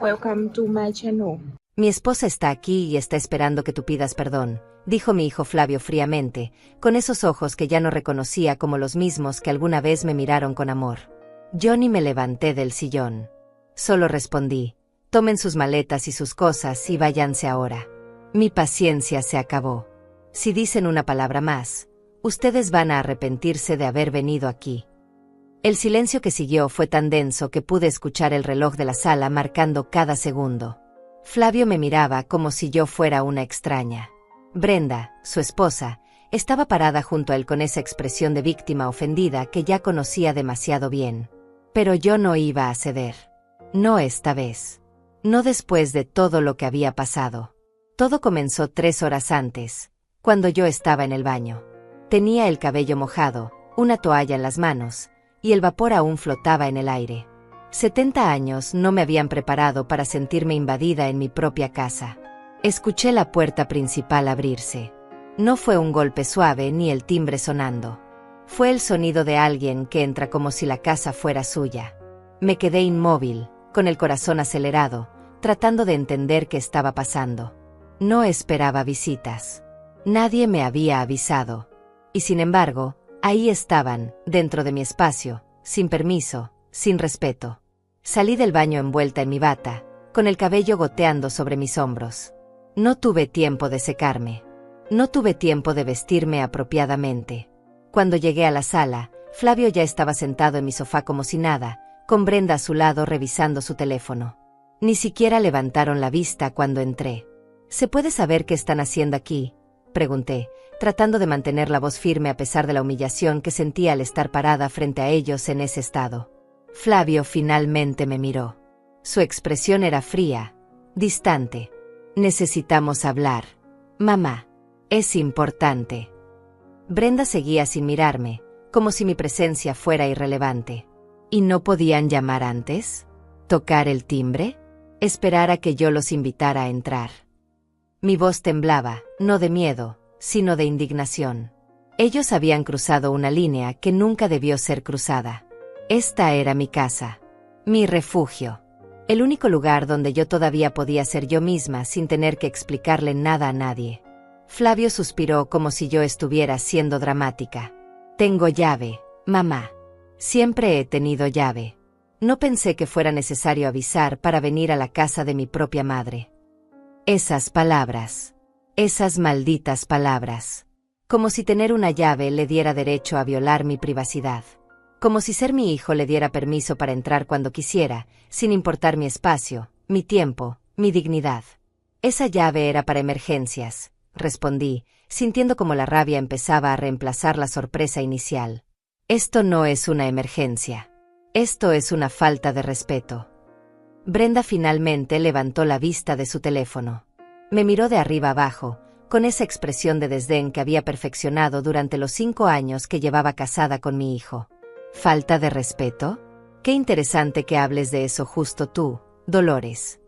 Welcome to my channel. Mi esposa está aquí y está esperando que tú pidas perdón, dijo mi hijo Flavio fríamente, con esos ojos que ya no reconocía como los mismos que alguna vez me miraron con amor. Yo ni me levanté del sillón. Solo respondí, tomen sus maletas y sus cosas y váyanse ahora. Mi paciencia se acabó. Si dicen una palabra más, ustedes van a arrepentirse de haber venido aquí. El silencio que siguió fue tan denso que pude escuchar el reloj de la sala marcando cada segundo. Flavio me miraba como si yo fuera una extraña. Brenda, su esposa, estaba parada junto a él con esa expresión de víctima ofendida que ya conocía demasiado bien. Pero yo no iba a ceder. No esta vez. No después de todo lo que había pasado. Todo comenzó 3 horas antes, cuando yo estaba en el baño. Tenía el cabello mojado, una toalla en las manos, y el vapor aún flotaba en el aire. 70 años no me habían preparado para sentirme invadida en mi propia casa. Escuché la puerta principal abrirse. No fue un golpe suave ni el timbre sonando. Fue el sonido de alguien que entra como si la casa fuera suya. Me quedé inmóvil, con el corazón acelerado, tratando de entender qué estaba pasando. No esperaba visitas. Nadie me había avisado. Y sin embargo, ahí estaban, dentro de mi espacio, sin permiso, sin respeto. Salí del baño envuelta en mi bata, con el cabello goteando sobre mis hombros. No tuve tiempo de secarme. No tuve tiempo de vestirme apropiadamente. Cuando llegué a la sala, Flavio ya estaba sentado en mi sofá como si nada, con Brenda a su lado revisando su teléfono. Ni siquiera levantaron la vista cuando entré. ¿Se puede saber qué están haciendo aquí?, pregunté, tratando de mantener la voz firme a pesar de la humillación que sentía al estar parada frente a ellos en ese estado. Flavio finalmente me miró. Su expresión era fría, distante. Necesitamos hablar. Mamá. Es importante. Brenda seguía sin mirarme, como si mi presencia fuera irrelevante. ¿Y no podían llamar antes? ¿Tocar el timbre? ¿Esperar a que yo los invitara a entrar? Mi voz temblaba, no de miedo, sino de indignación. Ellos habían cruzado una línea que nunca debió ser cruzada. Esta era mi casa, mi refugio, el único lugar donde yo todavía podía ser yo misma sin tener que explicarle nada a nadie. Flavio suspiró como si yo estuviera siendo dramática. Tengo llave, mamá. Siempre he tenido llave. No pensé que fuera necesario avisar para venir a la casa de mi propia madre. Esas palabras. Esas malditas palabras. Como si tener una llave le diera derecho a violar mi privacidad. Como si ser mi hijo le diera permiso para entrar cuando quisiera, sin importar mi espacio, mi tiempo, mi dignidad. Esa llave era para emergencias, respondí, sintiendo como la rabia empezaba a reemplazar la sorpresa inicial. Esto no es una emergencia. Esto es una falta de respeto. Brenda finalmente levantó la vista de su teléfono. Me miró de arriba abajo, con esa expresión de desdén que había perfeccionado durante los 5 años que llevaba casada con mi hijo. ¿Falta de respeto? Qué interesante que hables de eso justo tú, Dolores.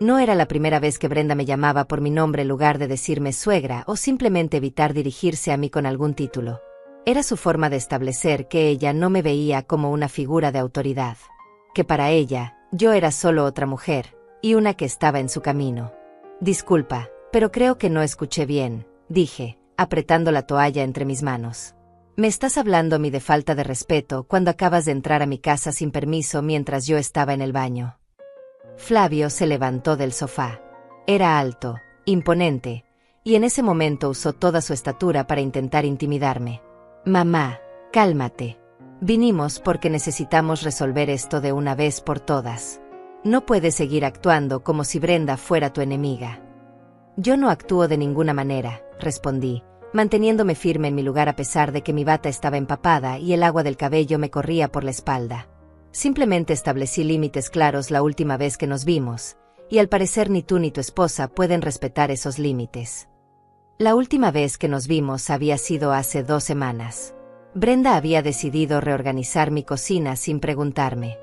No era la primera vez que Brenda me llamaba por mi nombre en lugar de decirme suegra o simplemente evitar dirigirse a mí con algún título. Era su forma de establecer que ella no me veía como una figura de autoridad. Que para ella, yo era solo otra mujer, y una que estaba en su camino. Disculpa, pero creo que no escuché bien, dije, apretando la toalla entre mis manos. Me estás hablando a mí de falta de respeto cuando acabas de entrar a mi casa sin permiso mientras yo estaba en el baño. Flavio se levantó del sofá. Era alto, imponente, y en ese momento usó toda su estatura para intentar intimidarme. Mamá, cálmate. Vinimos porque necesitamos resolver esto de una vez por todas. No puedes seguir actuando como si Brenda fuera tu enemiga. Yo no actúo de ninguna manera, respondí, manteniéndome firme en mi lugar a pesar de que mi bata estaba empapada y el agua del cabello me corría por la espalda. Simplemente establecí límites claros la última vez que nos vimos, y al parecer ni tú ni tu esposa pueden respetar esos límites. La última vez que nos vimos había sido hace 2 semanas. Brenda había decidido reorganizar mi cocina sin preguntarme.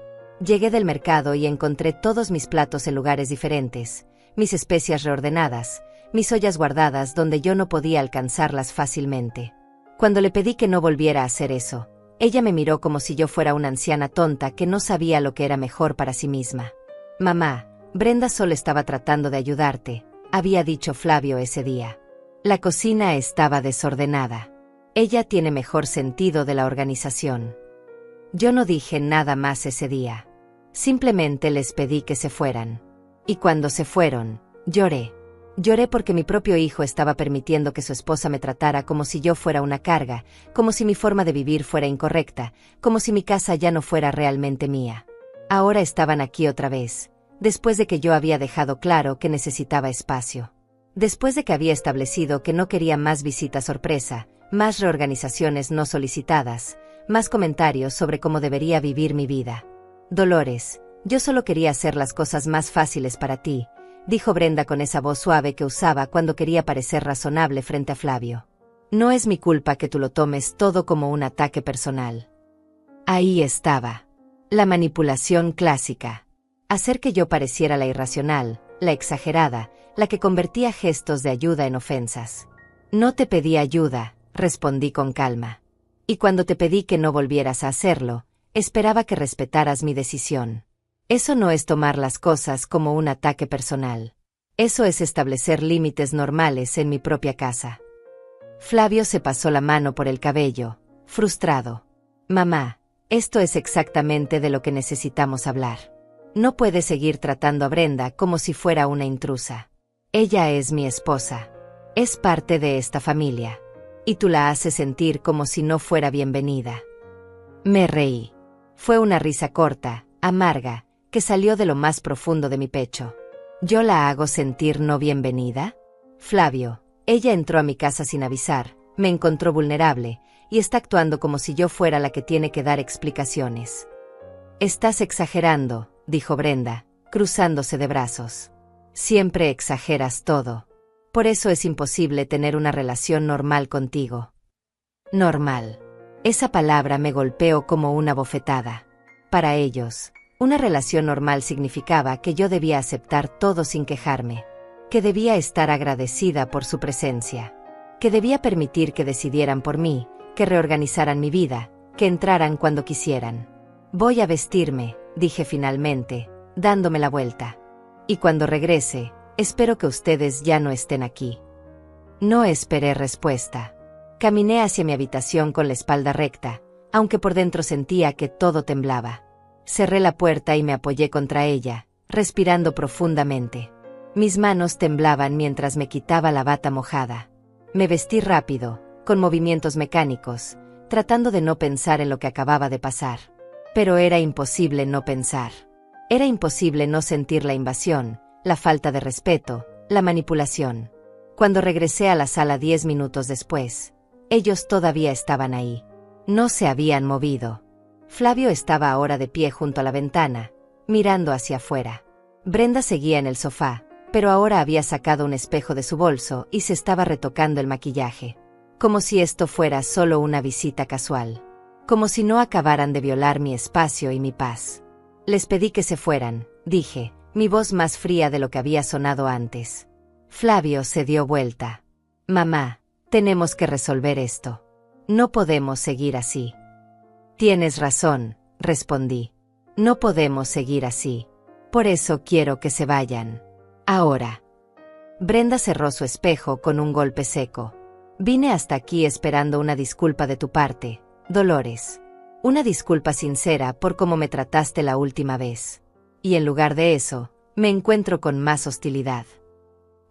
Llegué del mercado y encontré todos mis platos en lugares diferentes, mis especias reordenadas, mis ollas guardadas donde yo no podía alcanzarlas fácilmente. Cuando le pedí que no volviera a hacer eso, ella me miró como si yo fuera una anciana tonta que no sabía lo que era mejor para sí misma. Mamá, Brenda solo estaba tratando de ayudarte, había dicho Flavio ese día. La cocina estaba desordenada. Ella tiene mejor sentido de la organización. Yo no dije nada más ese día. Simplemente les pedí que se fueran. Y cuando se fueron, lloré. Lloré porque mi propio hijo estaba permitiendo que su esposa me tratara como si yo fuera una carga, como si mi forma de vivir fuera incorrecta, como si mi casa ya no fuera realmente mía. Ahora estaban aquí otra vez, después de que yo había dejado claro que necesitaba espacio. Después de que había establecido que no quería más visitas sorpresa, más reorganizaciones no solicitadas, más comentarios sobre cómo debería vivir mi vida. Dolores, yo solo quería hacer las cosas más fáciles para ti, dijo Brenda con esa voz suave que usaba cuando quería parecer razonable frente a Flavio. No es mi culpa que tú lo tomes todo como un ataque personal. Ahí estaba. La manipulación clásica. Hacer que yo pareciera la irracional, la exagerada, la que convertía gestos de ayuda en ofensas. No te pedí ayuda, respondí con calma. Y cuando te pedí que no volvieras a hacerlo, esperaba que respetaras mi decisión. Eso no es tomar las cosas como un ataque personal. Eso es establecer límites normales en mi propia casa. Flavio se pasó la mano por el cabello, frustrado. Mamá, esto es exactamente de lo que necesitamos hablar. No puedes seguir tratando a Brenda como si fuera una intrusa. Ella es mi esposa. Es parte de esta familia. Y tú la haces sentir como si no fuera bienvenida. Me reí. Fue una risa corta, amarga, que salió de lo más profundo de mi pecho. ¿Yo la hago sentir no bienvenida? Flavio, ella entró a mi casa sin avisar, me encontró vulnerable, y está actuando como si yo fuera la que tiene que dar explicaciones. Estás exagerando, dijo Brenda, cruzándose de brazos. Siempre exageras todo. Por eso es imposible tener una relación normal contigo. Normal. Esa palabra me golpeó como una bofetada. Para ellos, una relación normal significaba que yo debía aceptar todo sin quejarme, que debía estar agradecida por su presencia, que debía permitir que decidieran por mí, que reorganizaran mi vida, que entraran cuando quisieran. Voy a vestirme, dije finalmente, dándome la vuelta. Y cuando regrese, espero que ustedes ya no estén aquí. No esperé respuesta. Caminé hacia mi habitación con la espalda recta, aunque por dentro sentía que todo temblaba. Cerré la puerta y me apoyé contra ella, respirando profundamente. Mis manos temblaban mientras me quitaba la bata mojada. Me vestí rápido, con movimientos mecánicos, tratando de no pensar en lo que acababa de pasar. Pero era imposible no pensar. Era imposible no sentir la invasión, la falta de respeto, la manipulación. Cuando regresé a la sala 10 minutos después, ellos todavía estaban ahí. No se habían movido. Flavio estaba ahora de pie junto a la ventana, mirando hacia afuera. Brenda seguía en el sofá, pero ahora había sacado un espejo de su bolso y se estaba retocando el maquillaje. Como si esto fuera solo una visita casual. Como si no acabaran de violar mi espacio y mi paz. Les pedí que se fueran, dije, mi voz más fría de lo que había sonado antes. Flavio se dio vuelta. Mamá, tenemos que resolver esto. No podemos seguir así. Tienes razón, respondí. No podemos seguir así. Por eso quiero que se vayan. Ahora. Brenda cerró su espejo con un golpe seco. Vine hasta aquí esperando una disculpa de tu parte, Dolores. Una disculpa sincera por cómo me trataste la última vez. Y en lugar de eso, me encuentro con más hostilidad.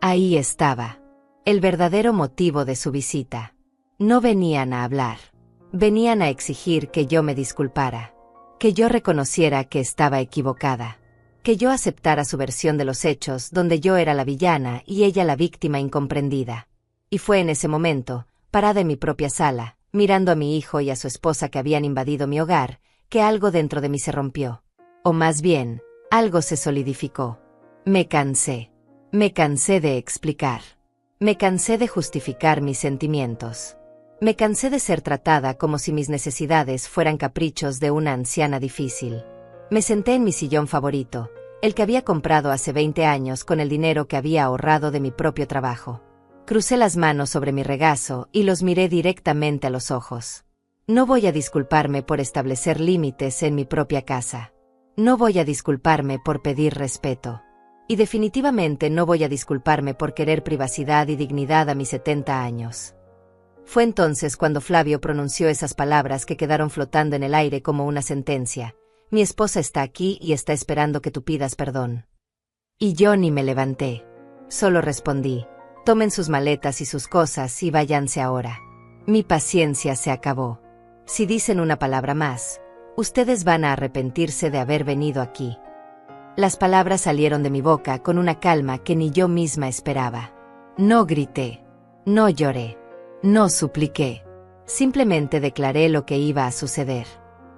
Ahí estaba. El verdadero motivo de su visita. No venían a hablar. Venían a exigir que yo me disculpara. Que yo reconociera que estaba equivocada. Que yo aceptara su versión de los hechos donde yo era la villana y ella la víctima incomprendida. Y fue en ese momento, parada en mi propia sala, mirando a mi hijo y a su esposa que habían invadido mi hogar, que algo dentro de mí se rompió. O más bien, algo se solidificó. Me cansé. Me cansé de explicar. Me cansé de justificar mis sentimientos. Me cansé de ser tratada como si mis necesidades fueran caprichos de una anciana difícil. Me senté en mi sillón favorito, el que había comprado hace 20 años con el dinero que había ahorrado de mi propio trabajo. Crucé las manos sobre mi regazo y los miré directamente a los ojos. No voy a disculparme por establecer límites en mi propia casa. No voy a disculparme por pedir respeto. Y definitivamente no voy a disculparme por querer privacidad y dignidad a mis 70 años. Fue entonces cuando Flavio pronunció esas palabras que quedaron flotando en el aire como una sentencia. Mi esposa está aquí y está esperando que tú pidas perdón. Y yo ni me levanté. Solo respondí, tomen sus maletas y sus cosas y váyanse ahora. Mi paciencia se acabó. Si dicen una palabra más, ustedes van a arrepentirse de haber venido aquí. Las palabras salieron de mi boca con una calma que ni yo misma esperaba. No grité, no lloré, no supliqué. Simplemente declaré lo que iba a suceder.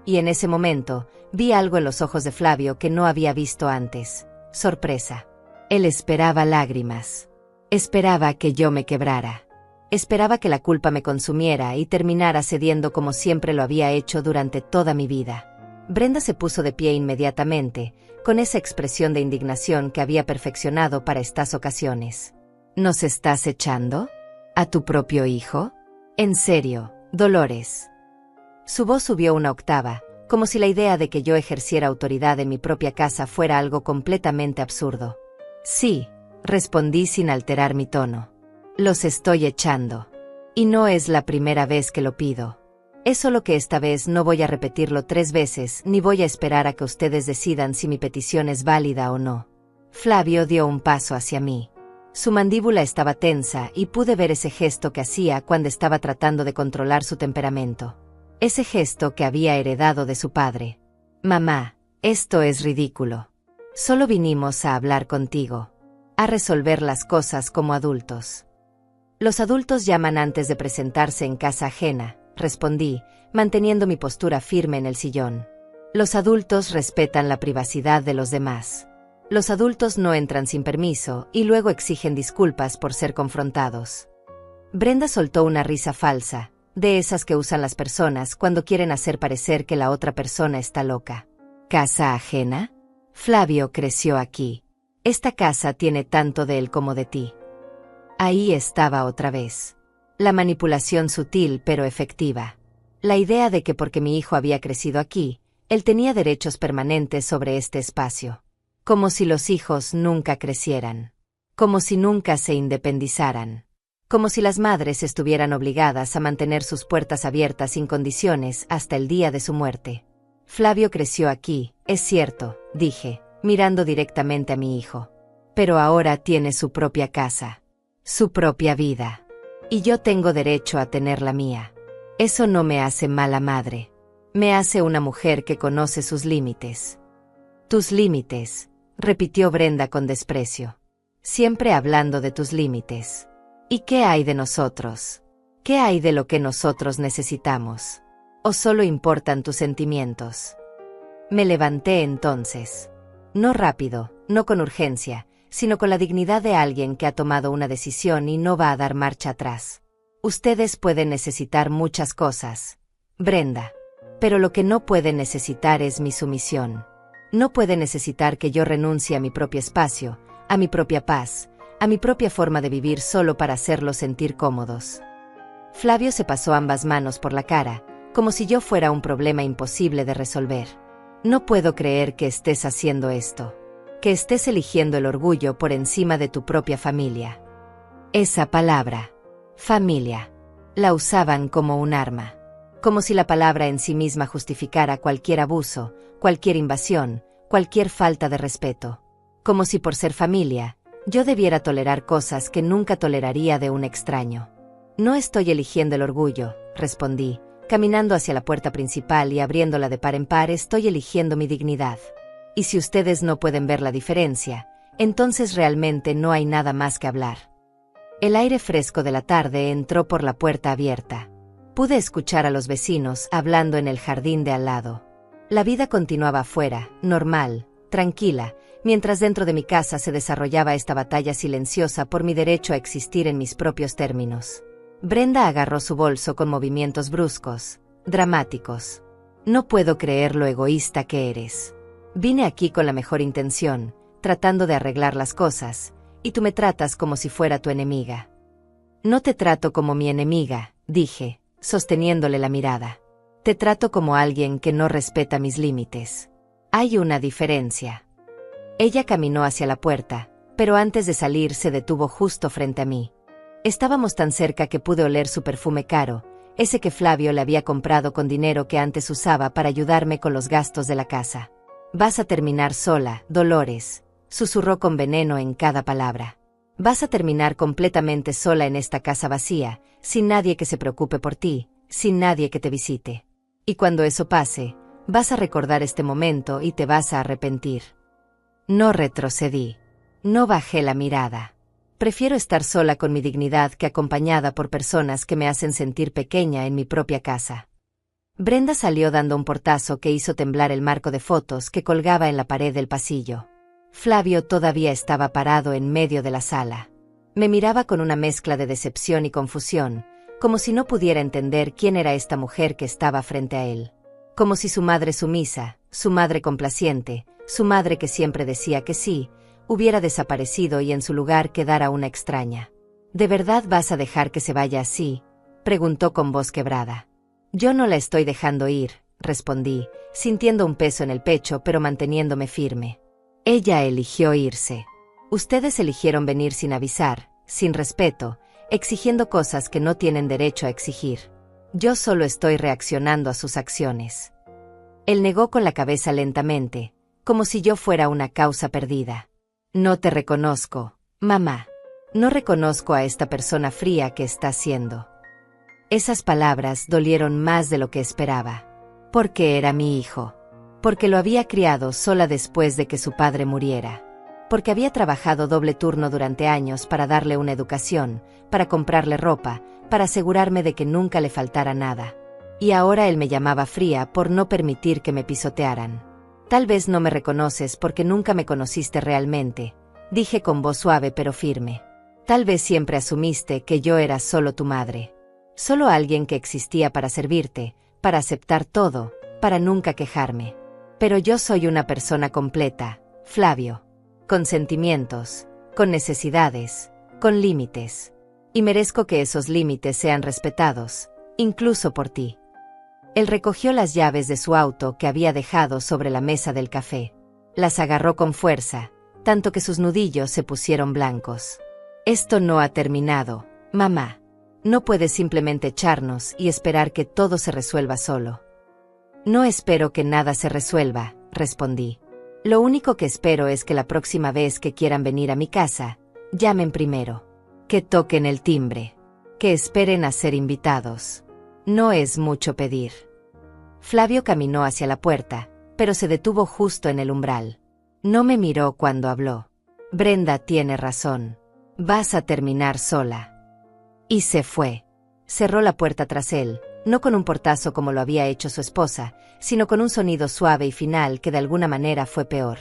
Y en ese momento, vi algo en los ojos de Flavio que no había visto antes. Sorpresa. Él esperaba lágrimas. Esperaba que yo me quebrara. Esperaba que la culpa me consumiera y terminara cediendo como siempre lo había hecho durante toda mi vida. Brenda se puso de pie inmediatamente, con esa expresión de indignación que había perfeccionado para estas ocasiones. ¿Nos estás echando? ¿A tu propio hijo? En serio, Dolores. Su voz subió una octava, como si la idea de que yo ejerciera autoridad en mi propia casa fuera algo completamente absurdo. Sí, respondí sin alterar mi tono. Los estoy echando. Y no es la primera vez que lo pido. Es solo que esta vez no voy a repetirlo 3 veces ni voy a esperar a que ustedes decidan si mi petición es válida o no. Flavio dio un paso hacia mí. Su mandíbula estaba tensa y pude ver ese gesto que hacía cuando estaba tratando de controlar su temperamento. Ese gesto que había heredado de su padre. Mamá, esto es ridículo. Solo vinimos a hablar contigo. A resolver las cosas como adultos. Los adultos llaman antes de presentarse en casa ajena, respondí, manteniendo mi postura firme en el sillón. Los adultos respetan la privacidad de los demás. Los adultos no entran sin permiso y luego exigen disculpas por ser confrontados. Brenda soltó una risa falsa, de esas que usan las personas cuando quieren hacer parecer que la otra persona está loca. ¿Casa ajena? Flavio creció aquí. Esta casa tiene tanto de él como de ti. Ahí estaba otra vez. La manipulación sutil pero efectiva. La idea de que porque mi hijo había crecido aquí, él tenía derechos permanentes sobre este espacio. Como si los hijos nunca crecieran. Como si nunca se independizaran. Como si las madres estuvieran obligadas a mantener sus puertas abiertas sin condiciones hasta el día de su muerte. Flavio creció aquí, es cierto, dije, mirando directamente a mi hijo. Pero ahora tiene su propia casa. Su propia vida. Y yo tengo derecho a tener la mía. Eso no me hace mala madre. Me hace una mujer que conoce sus límites. Tus límites, repitió Brenda con desprecio. Siempre hablando de tus límites. ¿Y qué hay de nosotros? ¿Qué hay de lo que nosotros necesitamos? ¿O solo importan tus sentimientos? Me levanté entonces. No rápido, no con urgencia, sino con la dignidad de alguien que ha tomado una decisión y no va a dar marcha atrás. Ustedes pueden necesitar muchas cosas, Brenda, pero lo que no pueden necesitar es mi sumisión. No pueden necesitar que yo renuncie a mi propio espacio, a mi propia paz, a mi propia forma de vivir solo para hacerlos sentir cómodos. Flavio se pasó ambas manos por la cara, como si yo fuera un problema imposible de resolver. No puedo creer que estés haciendo esto. Que estés eligiendo el orgullo por encima de tu propia familia. Esa palabra, familia, la usaban como un arma. Como si la palabra en sí misma justificara cualquier abuso, cualquier invasión, cualquier falta de respeto. Como si por ser familia, yo debiera tolerar cosas que nunca toleraría de un extraño. No estoy eligiendo el orgullo, respondí, caminando hacia la puerta principal y abriéndola de par en par. Estoy eligiendo mi dignidad. Y si ustedes no pueden ver la diferencia, entonces realmente no hay nada más que hablar. El aire fresco de la tarde entró por la puerta abierta. Pude escuchar a los vecinos hablando en el jardín de al lado. La vida continuaba afuera, normal, tranquila, mientras dentro de mi casa se desarrollaba esta batalla silenciosa por mi derecho a existir en mis propios términos. Brenda agarró su bolso con movimientos bruscos, dramáticos. No puedo creer lo egoísta que eres. Vine aquí con la mejor intención, tratando de arreglar las cosas, y tú me tratas como si fuera tu enemiga. No te trato como mi enemiga, dije, sosteniéndole la mirada. Te trato como alguien que no respeta mis límites. Hay una diferencia. Ella caminó hacia la puerta, pero antes de salir se detuvo justo frente a mí. Estábamos tan cerca que pude oler su perfume caro, ese que Flavio le había comprado con dinero que antes usaba para ayudarme con los gastos de la casa. «Vas a terminar sola, Dolores», susurró con veneno en cada palabra. «Vas a terminar completamente sola en esta casa vacía, sin nadie que se preocupe por ti, sin nadie que te visite. Y cuando eso pase, vas a recordar este momento y te vas a arrepentir». No retrocedí. No bajé la mirada. Prefiero estar sola con mi dignidad que acompañada por personas que me hacen sentir pequeña en mi propia casa. Brenda salió dando un portazo que hizo temblar el marco de fotos que colgaba en la pared del pasillo. Flavio todavía estaba parado en medio de la sala. Me miraba con una mezcla de decepción y confusión, como si no pudiera entender quién era esta mujer que estaba frente a él. Como si su madre sumisa, su madre complaciente, su madre que siempre decía que sí, hubiera desaparecido y en su lugar quedara una extraña. «¿De verdad vas a dejar que se vaya así?», preguntó con voz quebrada. «Yo no la estoy dejando ir», respondí, sintiendo un peso en el pecho pero manteniéndome firme. «Ella eligió irse. Ustedes eligieron venir sin avisar, sin respeto, exigiendo cosas que no tienen derecho a exigir. Yo solo estoy reaccionando a sus acciones». Él negó con la cabeza lentamente, como si yo fuera una causa perdida. «No te reconozco, mamá. No reconozco a esta persona fría que estás siendo». Esas palabras dolieron más de lo que esperaba. Porque era mi hijo. Porque lo había criado sola después de que su padre muriera. Porque había trabajado doble turno durante años para darle una educación, para comprarle ropa, para asegurarme de que nunca le faltara nada. Y ahora él me llamaba fría por no permitir que me pisotearan. «Tal vez no me reconoces porque nunca me conociste realmente», dije con voz suave pero firme. «Tal vez siempre asumiste que yo era solo tu madre. Solo alguien que existía para servirte, para aceptar todo, para nunca quejarme. Pero yo soy una persona completa, Flavio. Con sentimientos, con necesidades, con límites. Y merezco que esos límites sean respetados, incluso por ti». Él recogió las llaves de su auto que había dejado sobre la mesa del café. Las agarró con fuerza, tanto que sus nudillos se pusieron blancos. «Esto no ha terminado, mamá. No puedes simplemente echarnos y esperar que todo se resuelva solo». «No espero que nada se resuelva», respondí. «Lo único que espero es que la próxima vez que quieran venir a mi casa, llamen primero. Que toquen el timbre. Que esperen a ser invitados. No es mucho pedir». Flavio caminó hacia la puerta, pero se detuvo justo en el umbral. No me miró cuando habló. «Brenda tiene razón. Vas a terminar sola». Y se fue. Cerró la puerta tras él, no con un portazo como lo había hecho su esposa, sino con un sonido suave y final que de alguna manera fue peor.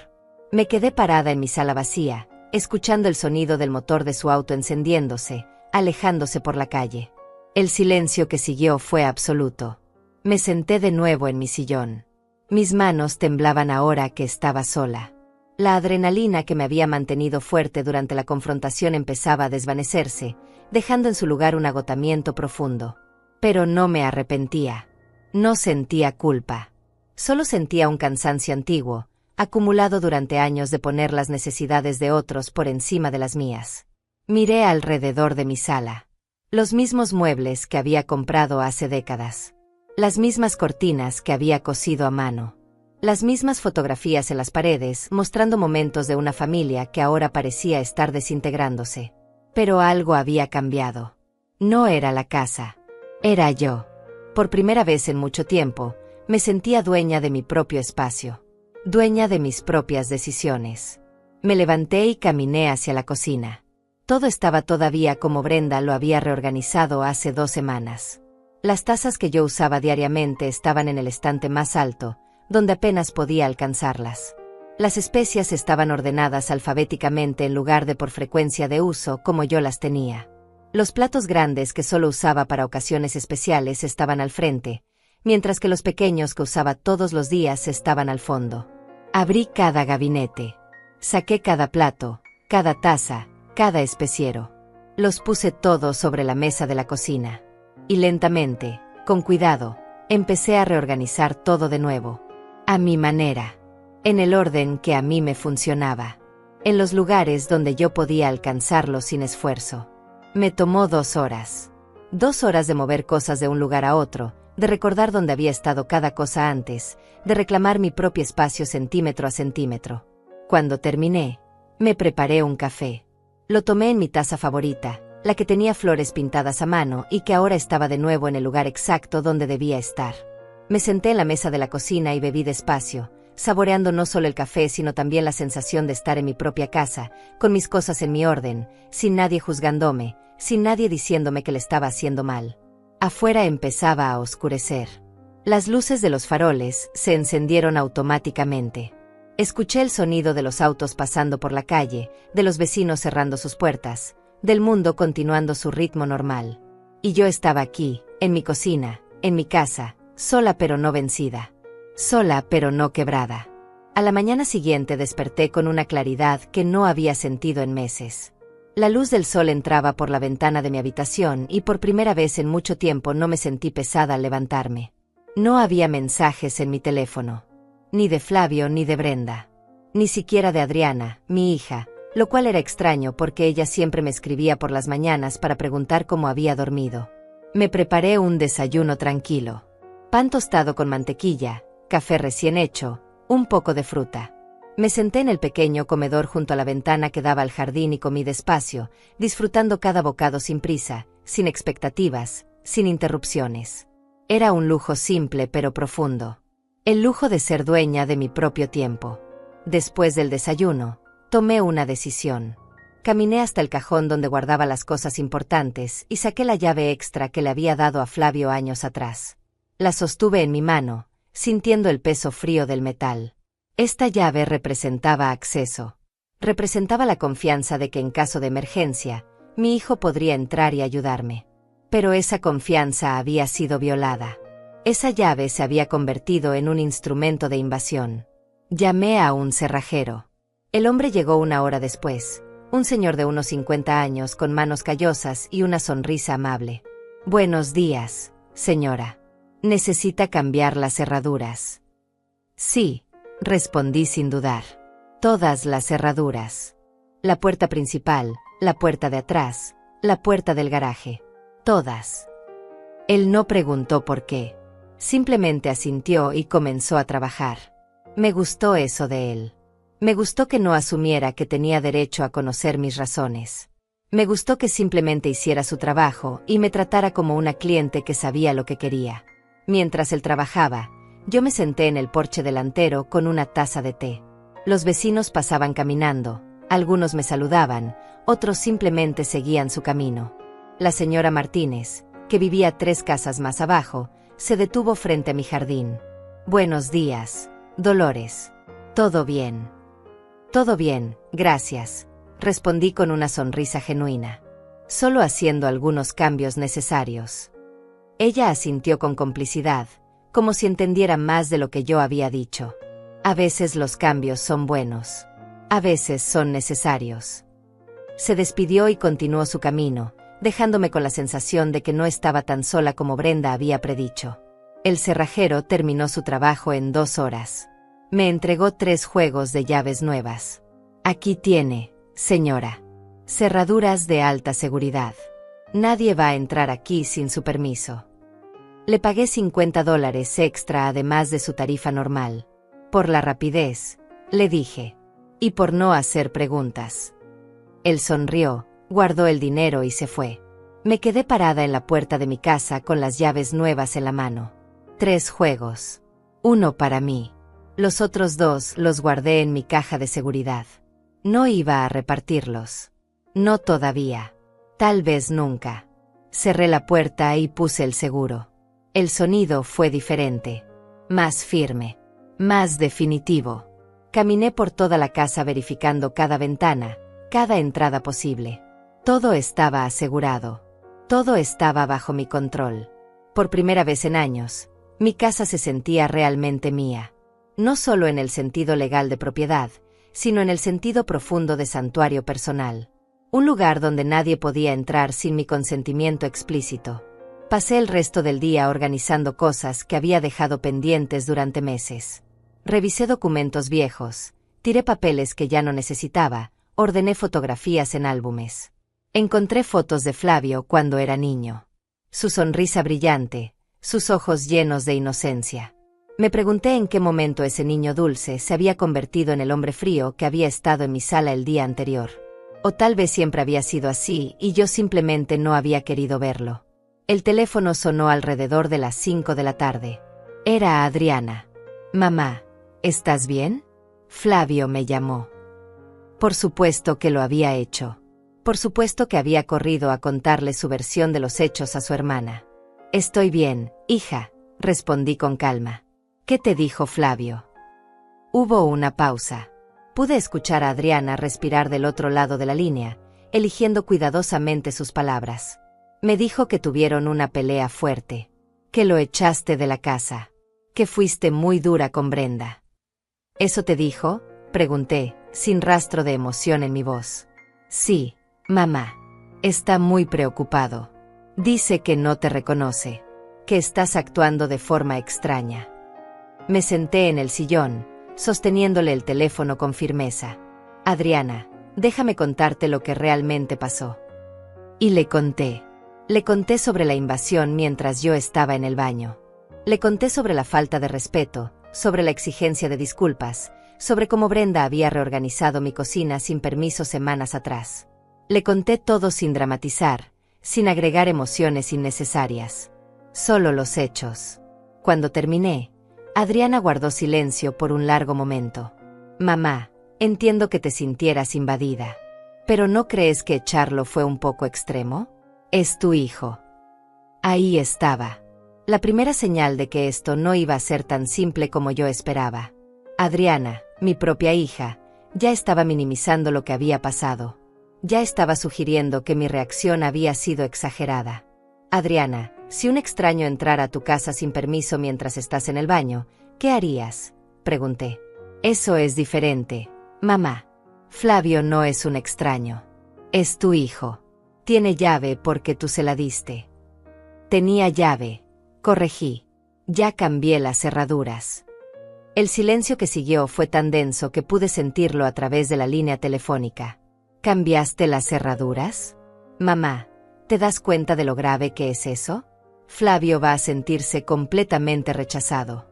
Me quedé parada en mi sala vacía, escuchando el sonido del motor de su auto encendiéndose, alejándose por la calle. El silencio que siguió fue absoluto. Me senté de nuevo en mi sillón. Mis manos temblaban ahora que estaba sola. La adrenalina que me había mantenido fuerte durante la confrontación empezaba a desvanecerse, dejando en su lugar un agotamiento profundo. Pero no me arrepentía. No sentía culpa. Solo sentía un cansancio antiguo, acumulado durante años de poner las necesidades de otros por encima de las mías. Miré alrededor de mi sala. Los mismos muebles que había comprado hace décadas. Las mismas cortinas que había cosido a mano. Las mismas fotografías en las paredes mostrando momentos de una familia que ahora parecía estar desintegrándose. Pero algo había cambiado. No era la casa. Era yo. Por primera vez en mucho tiempo, me sentía dueña de mi propio espacio. Dueña de mis propias decisiones. Me levanté y caminé hacia la cocina. Todo estaba todavía como Brenda lo había reorganizado hace 2 semanas. Las tazas que yo usaba diariamente estaban en el estante más alto, donde apenas podía alcanzarlas. Las especias estaban ordenadas alfabéticamente en lugar de por frecuencia de uso como yo las tenía. Los platos grandes que solo usaba para ocasiones especiales estaban al frente, mientras que los pequeños que usaba todos los días estaban al fondo. Abrí cada gabinete. Saqué cada plato, cada taza, cada especiero. Los puse todos sobre la mesa de la cocina. Y lentamente, con cuidado, empecé a reorganizar todo de nuevo. A mi manera. En el orden que a mí me funcionaba. En los lugares donde yo podía alcanzarlo sin esfuerzo. Me tomó 2 horas. 2 horas de mover cosas de un lugar a otro, de recordar dónde había estado cada cosa antes, de reclamar mi propio espacio centímetro a centímetro. Cuando terminé, me preparé un café. Lo tomé en mi taza favorita, la que tenía flores pintadas a mano y que ahora estaba de nuevo en el lugar exacto donde debía estar. Me senté en la mesa de la cocina y bebí despacio, saboreando no solo el café sino también la sensación de estar en mi propia casa, con mis cosas en mi orden, sin nadie juzgándome, sin nadie diciéndome que le estaba haciendo mal. Afuera empezaba a oscurecer. Las luces de los faroles se encendieron automáticamente. Escuché el sonido de los autos pasando por la calle, de los vecinos cerrando sus puertas, del mundo continuando su ritmo normal. Y yo estaba aquí, en mi cocina, en mi casa, sola pero no vencida. Sola pero no quebrada. A la mañana siguiente desperté con una claridad que no había sentido en meses. La luz del sol entraba por la ventana de mi habitación y por primera vez en mucho tiempo no me sentí pesada al levantarme. No había mensajes en mi teléfono. Ni de Flavio ni de Brenda. Ni siquiera de Adriana, mi hija, lo cual era extraño porque ella siempre me escribía por las mañanas para preguntar cómo había dormido. Me preparé un desayuno tranquilo. Pan tostado con mantequilla, café recién hecho, un poco de fruta. Me senté en el pequeño comedor junto a la ventana que daba al jardín y comí despacio, disfrutando cada bocado sin prisa, sin expectativas, sin interrupciones. Era un lujo simple pero profundo. El lujo de ser dueña de mi propio tiempo. Después del desayuno, tomé una decisión. Caminé hasta el cajón donde guardaba las cosas importantes y saqué la llave extra que le había dado a Flavio años atrás. La sostuve en mi mano, sintiendo el peso frío del metal. Esta llave representaba acceso. Representaba la confianza de que en caso de emergencia, mi hijo podría entrar y ayudarme. Pero esa confianza había sido violada. Esa llave se había convertido en un instrumento de invasión. Llamé a un cerrajero. El hombre llegó 1 hora después, un señor de unos 50 años con manos callosas y una sonrisa amable. «Buenos días, señora. ¿Necesita cambiar las cerraduras?» «Sí», respondí sin dudar. «Todas las cerraduras. La puerta principal, la puerta de atrás, la puerta del garaje. Todas». Él no preguntó por qué. Simplemente asintió y comenzó a trabajar. Me gustó eso de él. Me gustó que no asumiera que tenía derecho a conocer mis razones. Me gustó que simplemente hiciera su trabajo y me tratara como una cliente que sabía lo que quería. Mientras él trabajaba, yo me senté en el porche delantero con una taza de té. Los vecinos pasaban caminando, algunos me saludaban, otros simplemente seguían su camino. La señora Martínez, que vivía 3 casas más abajo, se detuvo frente a mi jardín. «Buenos días, Dolores. ¿Todo bien?» «Todo bien, gracias», respondí con una sonrisa genuina. «Solo haciendo algunos cambios necesarios». Ella asintió con complicidad, como si entendiera más de lo que yo había dicho. A veces los cambios son buenos. A veces son necesarios. Se despidió y continuó su camino, dejándome con la sensación de que no estaba tan sola como Brenda había predicho. El cerrajero terminó su trabajo en 2 horas. Me entregó 3 juegos de llaves nuevas. «Aquí tiene, señora. Cerraduras de alta seguridad. Nadie va a entrar aquí sin su permiso». Le pagué $50 extra además de su tarifa normal. Por la rapidez, le dije. Y por no hacer preguntas. Él sonrió, guardó el dinero y se fue. Me quedé parada en la puerta de mi casa con las llaves nuevas en la mano. 3 juegos. 1 para mí. Los otros 2 los guardé en mi caja de seguridad. No iba a repartirlos. No todavía. Tal vez nunca. Cerré la puerta y puse el seguro. El sonido fue diferente. Más firme. Más definitivo. Caminé por toda la casa verificando cada ventana, cada entrada posible. Todo estaba asegurado. Todo estaba bajo mi control. Por primera vez en años, mi casa se sentía realmente mía. No solo en el sentido legal de propiedad, sino en el sentido profundo de santuario personal. Un lugar donde nadie podía entrar sin mi consentimiento explícito. Pasé el resto del día organizando cosas que había dejado pendientes durante meses. Revisé documentos viejos, tiré papeles que ya no necesitaba, ordené fotografías en álbumes. Encontré fotos de Flavio cuando era niño. Su sonrisa brillante, sus ojos llenos de inocencia. Me pregunté en qué momento ese niño dulce se había convertido en el hombre frío que había estado en mi sala el día anterior. O tal vez siempre había sido así y yo simplemente no había querido verlo. El teléfono sonó alrededor de las 5 de la tarde. Era Adriana. «Mamá, ¿estás bien?», Flavio me llamó. Por supuesto que lo había hecho. Por supuesto que había corrido a contarle su versión de los hechos a su hermana. «Estoy bien, hija», respondí con calma. «¿Qué te dijo Flavio?». Hubo una pausa. Pude escuchar a Adriana respirar del otro lado de la línea, eligiendo cuidadosamente sus palabras. Me dijo que tuvieron una pelea fuerte. Que lo echaste de la casa. Que fuiste muy dura con Brenda. ¿Eso te dijo?, pregunté, sin rastro de emoción en mi voz. Sí, mamá. Está muy preocupado. Dice que no te reconoce. Que estás actuando de forma extraña. Me senté en el sillón, sosteniéndole el teléfono con firmeza. Adriana, déjame contarte lo que realmente pasó. Y le conté. Le conté sobre la invasión mientras yo estaba en el baño. Le conté sobre la falta de respeto, sobre la exigencia de disculpas, sobre cómo Brenda había reorganizado mi cocina sin permiso semanas atrás. Le conté todo sin dramatizar, sin agregar emociones innecesarias. Solo los hechos. Cuando terminé, Adriana guardó silencio por un largo momento. Mamá, entiendo que te sintieras invadida. ¿Pero no crees que echarlo fue un poco extremo? Es tu hijo. Ahí estaba. La primera señal de que esto no iba a ser tan simple como yo esperaba. Adriana, mi propia hija, ya estaba minimizando lo que había pasado. Ya estaba sugiriendo que mi reacción había sido exagerada. Adriana, si un extraño entrara a tu casa sin permiso mientras estás en el baño, ¿qué harías?, pregunté. Eso es diferente, mamá. Flavio no es un extraño. Es tu hijo. Tiene llave porque tú se la diste. Tenía llave, corregí. Ya cambié las cerraduras. El silencio que siguió fue tan denso que pude sentirlo a través de la línea telefónica. ¿Cambiaste las cerraduras? Mamá, ¿te das cuenta de lo grave que es eso? Flavio va a sentirse completamente rechazado.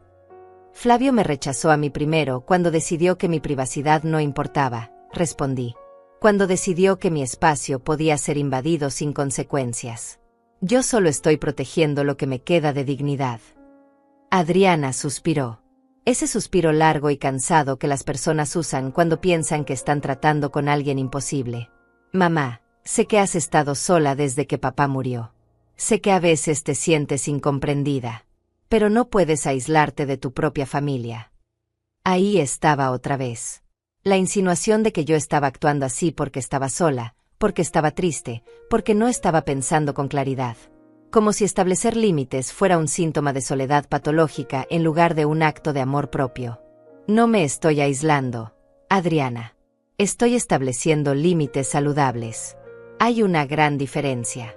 Flavio me rechazó a mí primero cuando decidió que mi privacidad no importaba, respondí. Cuando decidió que mi espacio podía ser invadido sin consecuencias. Yo solo estoy protegiendo lo que me queda de dignidad. Adriana suspiró. Ese suspiro largo y cansado que las personas usan cuando piensan que están tratando con alguien imposible. Mamá, sé que has estado sola desde que papá murió. Sé que a veces te sientes incomprendida. Pero no puedes aislarte de tu propia familia. Ahí estaba otra vez. La insinuación de que yo estaba actuando así porque estaba sola, porque estaba triste, porque no estaba pensando con claridad. Como si establecer límites fuera un síntoma de soledad patológica en lugar de un acto de amor propio. No me estoy aislando, Adriana. Estoy estableciendo límites saludables. Hay una gran diferencia.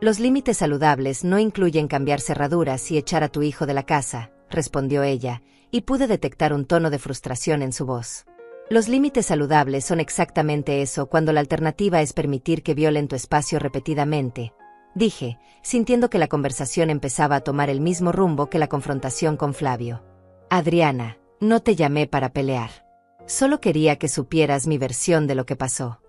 Los límites saludables no incluyen cambiar cerraduras y echar a tu hijo de la casa, respondió ella, y pude detectar un tono de frustración en su voz. Los límites saludables son exactamente eso cuando la alternativa es permitir que violen tu espacio repetidamente, dije, sintiendo que la conversación empezaba a tomar el mismo rumbo que la confrontación con Flavio. Adriana, no te llamé para pelear. Solo quería que supieras mi versión de lo que pasó.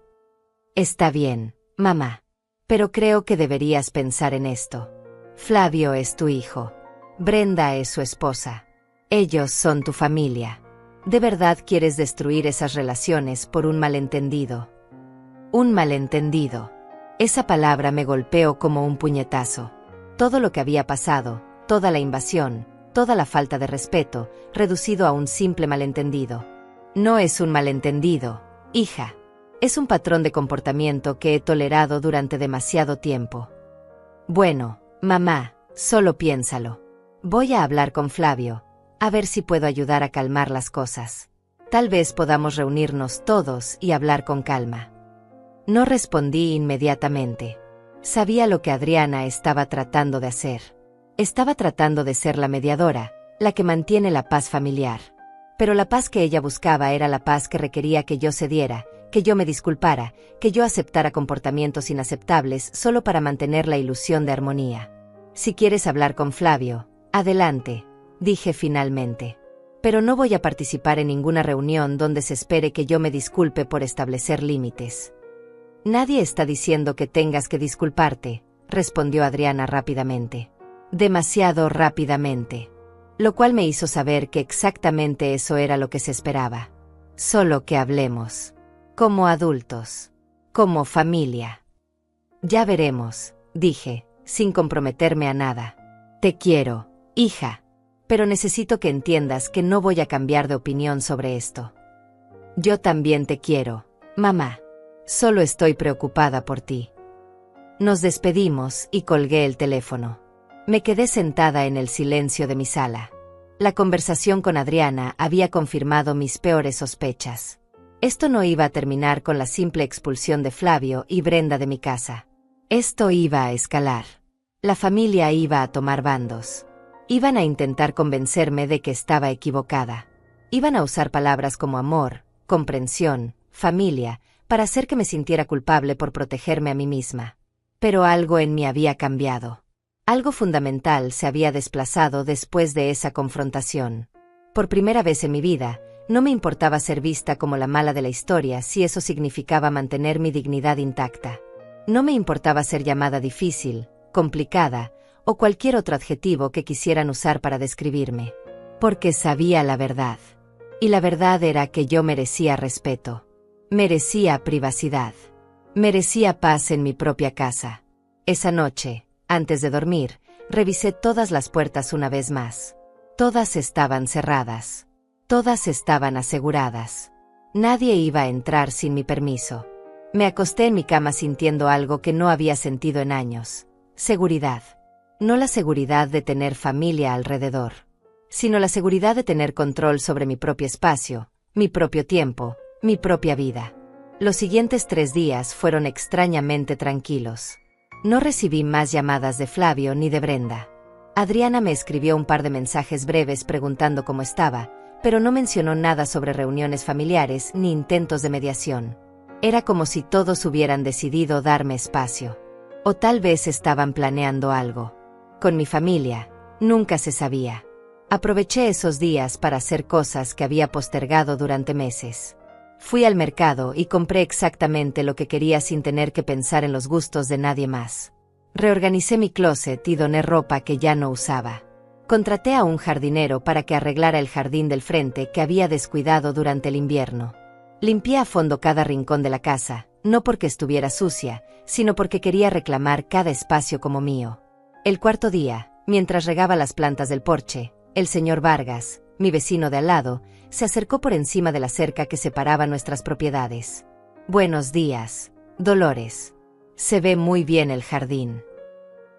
Está bien, mamá. Pero creo que deberías pensar en esto. Flavio es tu hijo. Brenda es su esposa. Ellos son tu familia. ¿De verdad quieres destruir esas relaciones por un malentendido? Un malentendido. Esa palabra me golpeó como un puñetazo. Todo lo que había pasado, toda la invasión, toda la falta de respeto, reducido a un simple malentendido. No es un malentendido, hija. Es un patrón de comportamiento que he tolerado durante demasiado tiempo. Bueno, mamá, solo piénsalo. Voy a hablar con Flavio, a ver si puedo ayudar a calmar las cosas. Tal vez podamos reunirnos todos y hablar con calma. No respondí inmediatamente. Sabía lo que Adriana estaba tratando de hacer. Estaba tratando de ser la mediadora, la que mantiene la paz familiar. Pero la paz que ella buscaba era la paz que requería que yo cediera, que yo me disculpara, que yo aceptara comportamientos inaceptables solo para mantener la ilusión de armonía. Si quieres hablar con Flavio, adelante, dije finalmente. Pero no voy a participar en ninguna reunión donde se espere que yo me disculpe por establecer límites. Nadie está diciendo que tengas que disculparte, respondió Adriana rápidamente. Demasiado rápidamente. Lo cual me hizo saber que exactamente eso era lo que se esperaba. Solo que hablemos. Como adultos. Como familia. Ya veremos, dije, sin comprometerme a nada. Te quiero, hija. Pero necesito que entiendas que no voy a cambiar de opinión sobre esto. Yo también te quiero, mamá. Solo estoy preocupada por ti. Nos despedimos y colgué el teléfono. Me quedé sentada en el silencio de mi sala. La conversación con Adriana había confirmado mis peores sospechas. Esto no iba a terminar con la simple expulsión de Flavio y Brenda de mi casa. Esto iba a escalar. La familia iba a tomar bandos. Iban a intentar convencerme de que estaba equivocada. Iban a usar palabras como amor, comprensión, familia, para hacer que me sintiera culpable por protegerme a mí misma. Pero algo en mí había cambiado. Algo fundamental se había desplazado después de esa confrontación. Por primera vez en mi vida, no me importaba ser vista como la mala de la historia si eso significaba mantener mi dignidad intacta. No me importaba ser llamada difícil, complicada, o cualquier otro adjetivo que quisieran usar para describirme. Porque sabía la verdad. Y la verdad era que yo merecía respeto. Merecía privacidad. Merecía paz en mi propia casa. Esa noche, antes de dormir, revisé todas las puertas una vez más. Todas estaban cerradas. Todas estaban aseguradas. Nadie iba a entrar sin mi permiso. Me acosté en mi cama sintiendo algo que no había sentido en años. Seguridad. No la seguridad de tener familia alrededor, sino la seguridad de tener control sobre mi propio espacio, mi propio tiempo, mi propia vida. Los siguientes 3 días fueron extrañamente tranquilos. No recibí más llamadas de Flavio ni de Brenda. Adriana me escribió un par de mensajes breves preguntando cómo estaba, pero no mencionó nada sobre reuniones familiares ni intentos de mediación. Era como si todos hubieran decidido darme espacio. O tal vez estaban planeando algo. Con mi familia, nunca se sabía. Aproveché esos días para hacer cosas que había postergado durante meses. Fui al mercado y compré exactamente lo que quería sin tener que pensar en los gustos de nadie más. Reorganicé mi closet y doné ropa que ya no usaba. Contraté a un jardinero para que arreglara el jardín del frente que había descuidado durante el invierno. Limpié a fondo cada rincón de la casa, no porque estuviera sucia, sino porque quería reclamar cada espacio como mío. El cuarto día, mientras regaba las plantas del porche, el señor Vargas, mi vecino de al lado, se acercó por encima de la cerca que separaba nuestras propiedades. Buenos días, Dolores. Se ve muy bien el jardín.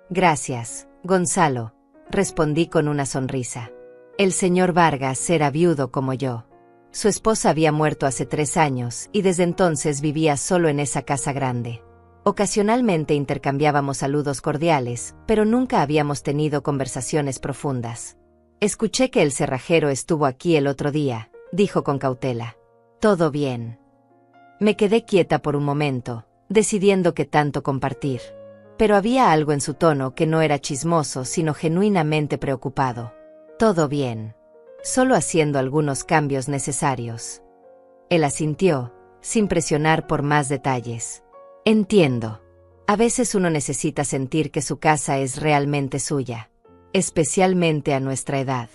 Gracias, Gonzalo, respondí con una sonrisa. El señor Vargas era viudo como yo. Su esposa había muerto hace 3 años y desde entonces vivía solo en esa casa grande. Ocasionalmente intercambiábamos saludos cordiales, pero nunca habíamos tenido conversaciones profundas. Escuché que el cerrajero estuvo aquí el otro día, dijo con cautela. Todo bien. Me quedé quieta por un momento, decidiendo qué tanto compartir. Pero había algo en su tono que no era chismoso, sino genuinamente preocupado. Todo bien. Solo haciendo algunos cambios necesarios. Él asintió, sin presionar por más detalles. Entiendo. A veces uno necesita sentir que su casa es realmente suya. Especialmente a nuestra edad.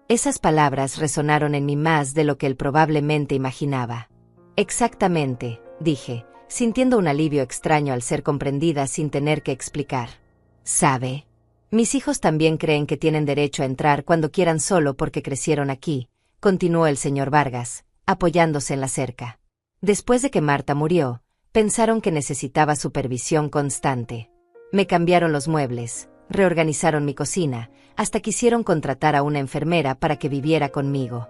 Esas palabras resonaron en mí más de lo que él probablemente imaginaba. Exactamente, dije, sintiendo un alivio extraño al ser comprendida sin tener que explicar. ¿Sabe? Mis hijos también creen que tienen derecho a entrar cuando quieran solo porque crecieron aquí, continuó el señor Vargas, apoyándose en la cerca. Después de que Marta murió, pensaron que necesitaba supervisión constante. Me cambiaron los muebles, reorganizaron mi cocina, hasta quisieron contratar a una enfermera para que viviera conmigo.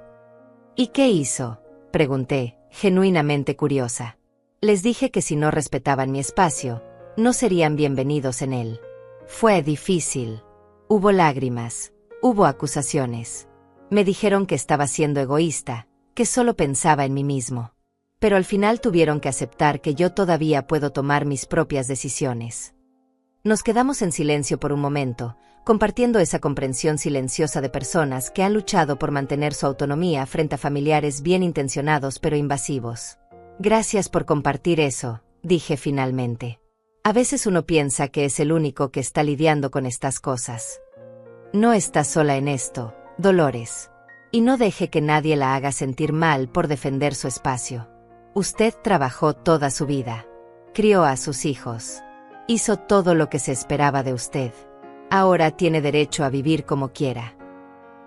¿Y qué hizo?, pregunté, genuinamente curiosa. Les dije que si no respetaban mi espacio, no serían bienvenidos en él. Fue difícil. Hubo lágrimas, hubo acusaciones. Me dijeron que estaba siendo egoísta, que solo pensaba en mí mismo. Pero al final tuvieron que aceptar que yo todavía puedo tomar mis propias decisiones. Nos quedamos en silencio por un momento, compartiendo esa comprensión silenciosa de personas que han luchado por mantener su autonomía frente a familiares bien intencionados pero invasivos. Gracias por compartir eso, dije finalmente. A veces uno piensa que es el único que está lidiando con estas cosas. No está sola en esto, Dolores. Y no deje que nadie la haga sentir mal por defender su espacio. Usted trabajó toda su vida. Crió a sus hijos. Hizo todo lo que se esperaba de usted. Ahora tiene derecho a vivir como quiera.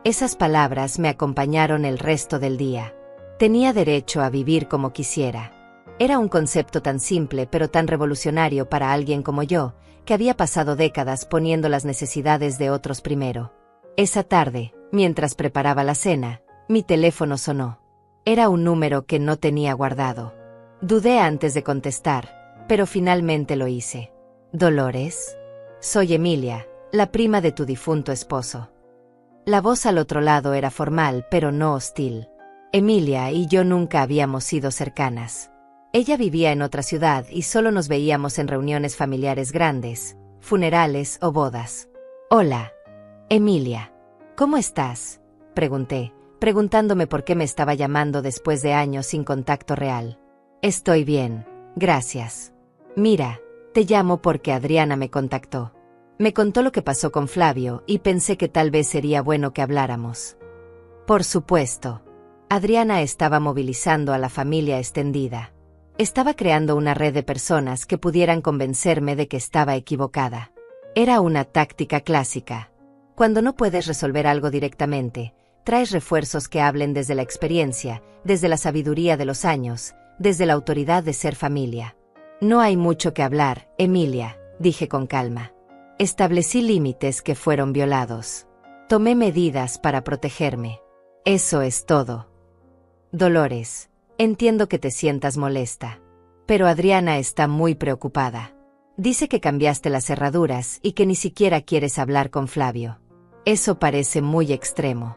Esas palabras me acompañaron el resto del día. Tenía derecho a vivir como quisiera. Era un concepto tan simple pero tan revolucionario para alguien como yo, que había pasado décadas poniendo las necesidades de otros primero. Esa tarde, mientras preparaba la cena, mi teléfono sonó. Era un número que no tenía guardado. Dudé antes de contestar, pero finalmente lo hice. Dolores, soy Emilia, la prima de tu difunto esposo. La voz al otro lado era formal pero no hostil. Emilia y yo nunca habíamos sido cercanas. Ella vivía en otra ciudad y solo nos veíamos en reuniones familiares grandes, funerales o bodas. Hola, Emilia. ¿Cómo estás?, pregunté, preguntándome por qué me estaba llamando después de años sin contacto real. Estoy bien, gracias. Mira, te llamo porque Adriana me contactó. Me contó lo que pasó con Flavio y pensé que tal vez sería bueno que habláramos. Por supuesto. Adriana estaba movilizando a la familia extendida. Estaba creando una red de personas que pudieran convencerme de que estaba equivocada. Era una táctica clásica. Cuando no puedes resolver algo directamente, traes refuerzos que hablen desde la experiencia, desde la sabiduría de los años, desde la autoridad de ser familia. No hay mucho que hablar, Emilia, dije con calma. Establecí límites que fueron violados. Tomé medidas para protegerme. Eso es todo. Dolores, entiendo que te sientas molesta. Pero Adriana está muy preocupada. Dice que cambiaste las cerraduras y que ni siquiera quieres hablar con Flavio. Eso parece muy extremo.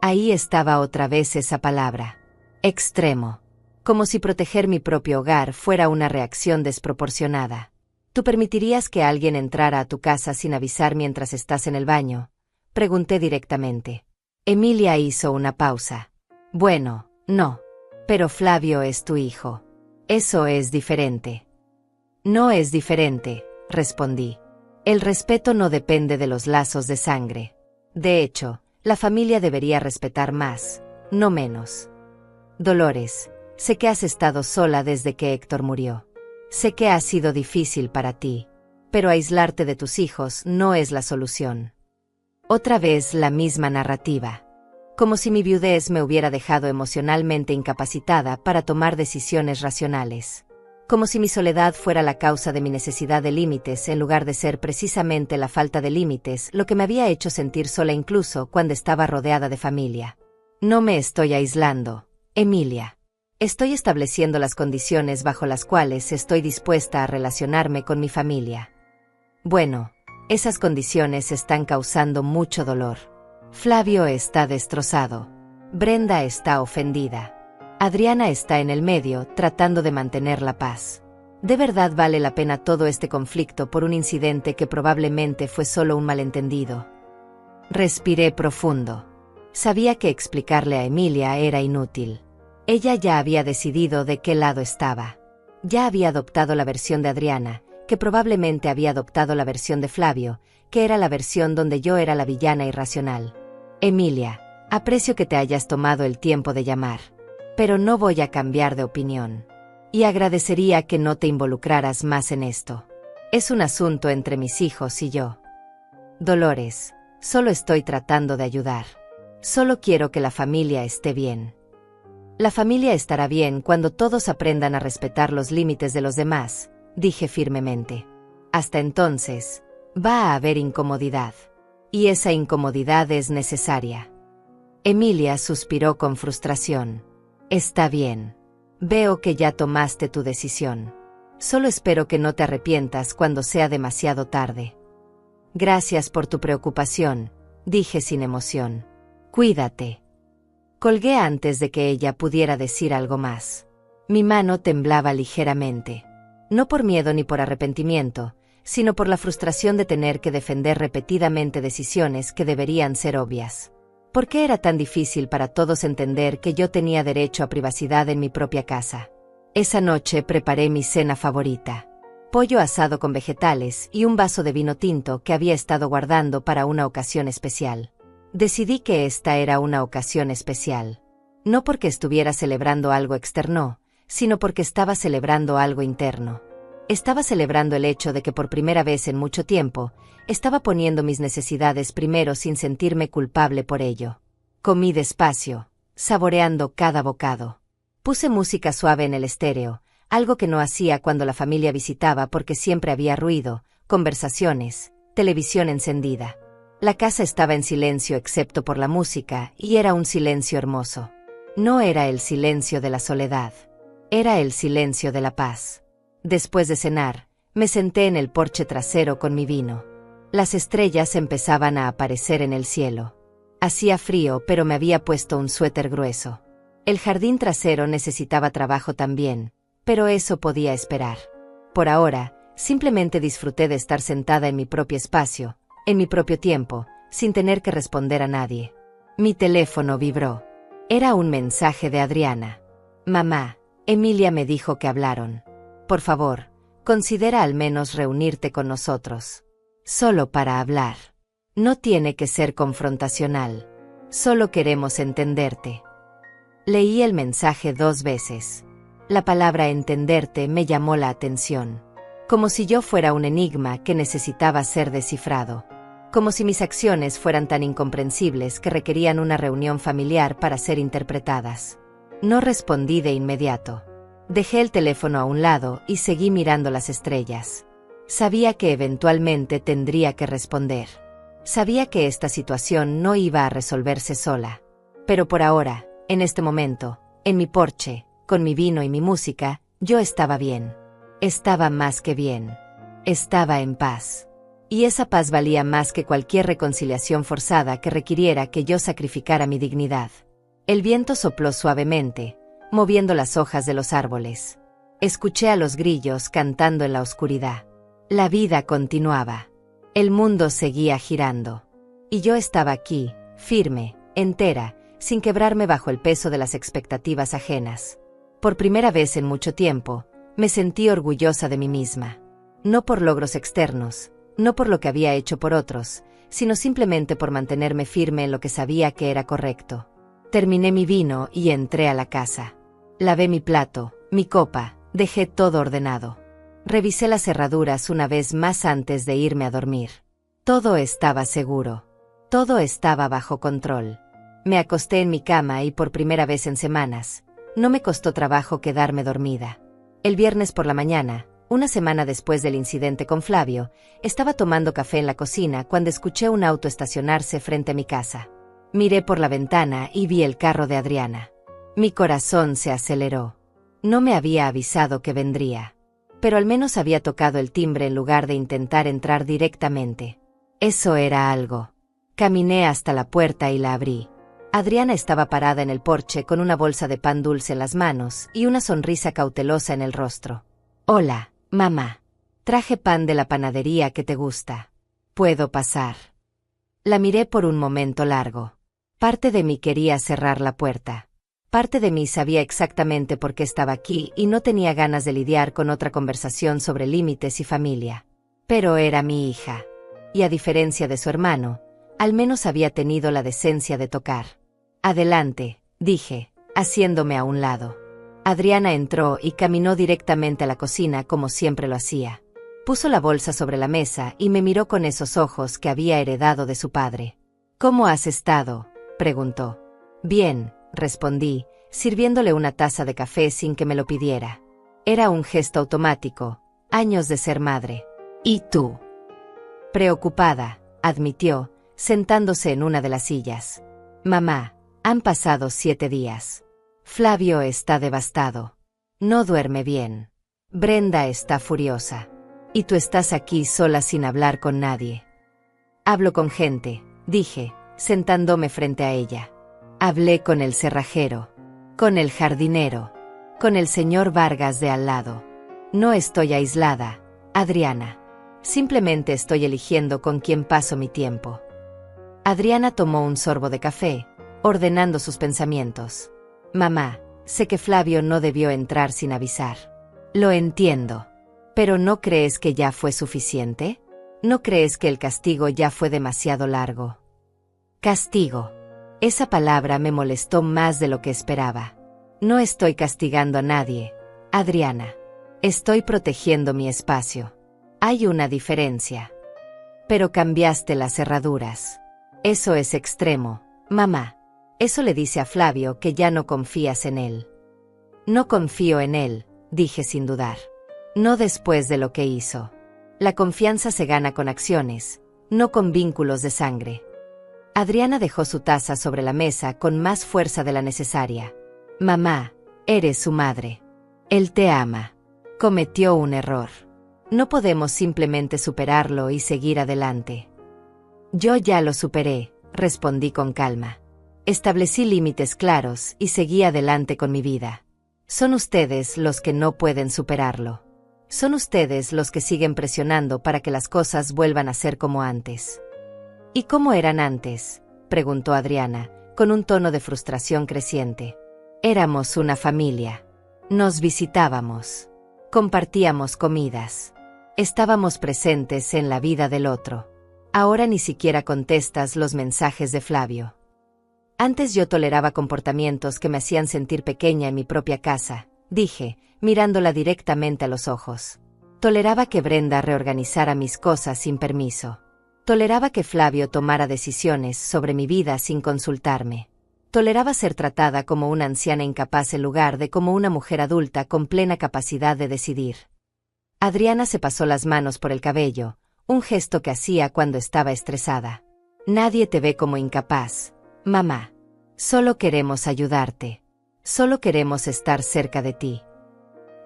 Ahí estaba otra vez esa palabra. Extremo. Como si proteger mi propio hogar fuera una reacción desproporcionada. ¿Tú permitirías que alguien entrara a tu casa sin avisar mientras estás en el baño?, pregunté directamente. Emilia hizo una pausa. Bueno, no. Pero Flavio es tu hijo. Eso es diferente. No es diferente, respondí. El respeto no depende de los lazos de sangre. De hecho, la familia debería respetar más, no menos. Dolores, sé que has estado sola desde que Héctor murió. Sé que ha sido difícil para ti, pero aislarte de tus hijos no es la solución. Otra vez la misma narrativa. Como si mi viudez me hubiera dejado emocionalmente incapacitada para tomar decisiones racionales. Como si mi soledad fuera la causa de mi necesidad de límites en lugar de ser precisamente la falta de límites lo que me había hecho sentir sola incluso cuando estaba rodeada de familia. No me estoy aislando, Emilia. Estoy estableciendo las condiciones bajo las cuales estoy dispuesta a relacionarme con mi familia. Bueno, esas condiciones están causando mucho dolor. Flavio está destrozado. Brenda está ofendida. Adriana está en el medio, tratando de mantener la paz. ¿De verdad vale la pena todo este conflicto por un incidente que probablemente fue solo un malentendido? Respiré profundo. Sabía que explicarle a Emilia era inútil. Ella ya había decidido de qué lado estaba. Ya había adoptado la versión de Adriana, que probablemente había adoptado la versión de Flavio, que era la versión donde yo era la villana irracional. Emilia, aprecio que te hayas tomado el tiempo de llamar. Pero no voy a cambiar de opinión. Y agradecería que no te involucraras más en esto. Es un asunto entre mis hijos y yo. Dolores, solo estoy tratando de ayudar. Solo quiero que la familia esté bien. La familia estará bien cuando todos aprendan a respetar los límites de los demás, dije firmemente. Hasta entonces, va a haber incomodidad. Y esa incomodidad es necesaria. Emilia suspiró con frustración. Está bien. Veo que ya tomaste tu decisión. Solo espero que no te arrepientas cuando sea demasiado tarde. Gracias por tu preocupación, dije sin emoción. Cuídate. Colgué antes de que ella pudiera decir algo más. Mi mano temblaba ligeramente. No por miedo ni por arrepentimiento, sino por la frustración de tener que defender repetidamente decisiones que deberían ser obvias. ¿Por qué era tan difícil para todos entender que yo tenía derecho a privacidad en mi propia casa? Esa noche preparé mi cena favorita. Pollo asado con vegetales y un vaso de vino tinto que había estado guardando para una ocasión especial. Decidí que esta era una ocasión especial. No porque estuviera celebrando algo externo, sino porque estaba celebrando algo interno. Estaba celebrando el hecho de que por primera vez en mucho tiempo, estaba poniendo mis necesidades primero sin sentirme culpable por ello. Comí despacio, saboreando cada bocado. Puse música suave en el estéreo, algo que no hacía cuando la familia visitaba porque siempre había ruido, conversaciones, televisión encendida. La casa estaba en silencio excepto por la música, y era un silencio hermoso. No era el silencio de la soledad. Era el silencio de la paz. Después de cenar, me senté en el porche trasero con mi vino. Las estrellas empezaban a aparecer en el cielo. Hacía frío, pero me había puesto un suéter grueso. El jardín trasero necesitaba trabajo también, pero eso podía esperar. Por ahora, simplemente disfruté de estar sentada en mi propio espacio, en mi propio tiempo, sin tener que responder a nadie. Mi teléfono vibró. Era un mensaje de Adriana. Mamá, Emilia me dijo que hablaron. Por favor, considera al menos reunirte con nosotros. Solo para hablar. No tiene que ser confrontacional. Solo queremos entenderte. Leí el mensaje 2 veces. La palabra entenderte me llamó la atención. Como si yo fuera un enigma que necesitaba ser descifrado. Como si mis acciones fueran tan incomprensibles que requerían una reunión familiar para ser interpretadas. No respondí de inmediato. Dejé el teléfono a un lado y seguí mirando las estrellas. Sabía que eventualmente tendría que responder. Sabía que esta situación no iba a resolverse sola. Pero por ahora, en este momento, en mi porche, con mi vino y mi música, yo estaba bien. Estaba más que bien. Estaba en paz. Y esa paz valía más que cualquier reconciliación forzada que requiriera que yo sacrificara mi dignidad. El viento sopló suavemente, moviendo las hojas de los árboles. Escuché a los grillos cantando en la oscuridad. La vida continuaba. El mundo seguía girando. Y yo estaba aquí, firme, entera, sin quebrarme bajo el peso de las expectativas ajenas. Por primera vez en mucho tiempo, me sentí orgullosa de mí misma. No por logros externos, no por lo que había hecho por otros, sino simplemente por mantenerme firme en lo que sabía que era correcto. Terminé mi vino y entré a la casa. Lavé mi plato, mi copa, dejé todo ordenado. Revisé las cerraduras una vez más antes de irme a dormir. Todo estaba seguro. Todo estaba bajo control. Me acosté en mi cama y por primera vez en semanas, no me costó trabajo quedarme dormida. El viernes por la mañana, una semana después del incidente con Flavio, estaba tomando café en la cocina cuando escuché un auto estacionarse frente a mi casa. Miré por la ventana y vi el carro de Adriana. Mi corazón se aceleró. No me había avisado que vendría. Pero al menos había tocado el timbre en lugar de intentar entrar directamente. Eso era algo. Caminé hasta la puerta y la abrí. Adriana estaba parada en el porche con una bolsa de pan dulce en las manos y una sonrisa cautelosa en el rostro. Hola, mamá. Traje pan de la panadería que te gusta. ¿Puedo pasar? La miré por un momento largo. Parte de mí quería cerrar la puerta. Parte de mí sabía exactamente por qué estaba aquí y no tenía ganas de lidiar con otra conversación sobre límites y familia. Pero era mi hija. Y a diferencia de su hermano, al menos había tenido la decencia de tocar. Adelante, dije, haciéndome a un lado. Adriana entró y caminó directamente a la cocina como siempre lo hacía. Puso la bolsa sobre la mesa y me miró con esos ojos que había heredado de su padre. ¿Cómo has estado?, preguntó. Bien, respondí, sirviéndole una taza de café sin que me lo pidiera. Era un gesto automático, años de ser madre. ¿Y tú? Preocupada, admitió, sentándose en una de las sillas. Mamá, han pasado 7 días. Flavio está devastado. No duerme bien. Brenda está furiosa. Y tú estás aquí sola sin hablar con nadie. Hablo con gente, dije, sentándome frente a ella. Hablé con el cerrajero, con el jardinero, con el señor Vargas de al lado. No estoy aislada, Adriana. Simplemente estoy eligiendo con quién paso mi tiempo. Adriana tomó un sorbo de café, ordenando sus pensamientos. Mamá, sé que Flavio no debió entrar sin avisar. Lo entiendo. ¿Pero no crees que ya fue suficiente? ¿No crees que el castigo ya fue demasiado largo? Castigo. Esa palabra me molestó más de lo que esperaba. No estoy castigando a nadie, Adriana. Estoy protegiendo mi espacio. Hay una diferencia. Pero cambiaste las cerraduras. Eso es extremo, mamá. Eso le dice a Flavio que ya no confías en él. No confío en él, dije sin dudar. No después de lo que hizo. La confianza se gana con acciones, no con vínculos de sangre. Adriana dejó su taza sobre la mesa con más fuerza de la necesaria. Mamá, eres su madre. Él te ama. Cometió un error. No podemos simplemente superarlo y seguir adelante. Yo ya lo superé, respondí con calma. Establecí límites claros y seguí adelante con mi vida. Son ustedes los que no pueden superarlo. Son ustedes los que siguen presionando para que las cosas vuelvan a ser como antes. ¿Y cómo eran antes?, preguntó Adriana, con un tono de frustración creciente. Éramos una familia. Nos visitábamos. Compartíamos comidas. Estábamos presentes en la vida del otro. Ahora ni siquiera contestas los mensajes de Flavio. Antes yo toleraba comportamientos que me hacían sentir pequeña en mi propia casa, dije, mirándola directamente a los ojos. Toleraba que Brenda reorganizara mis cosas sin permiso. Toleraba que Flavio tomara decisiones sobre mi vida sin consultarme. Toleraba ser tratada como una anciana incapaz en lugar de como una mujer adulta con plena capacidad de decidir. Adriana se pasó las manos por el cabello, un gesto que hacía cuando estaba estresada. Nadie te ve como incapaz, mamá. Solo queremos ayudarte. Solo queremos estar cerca de ti.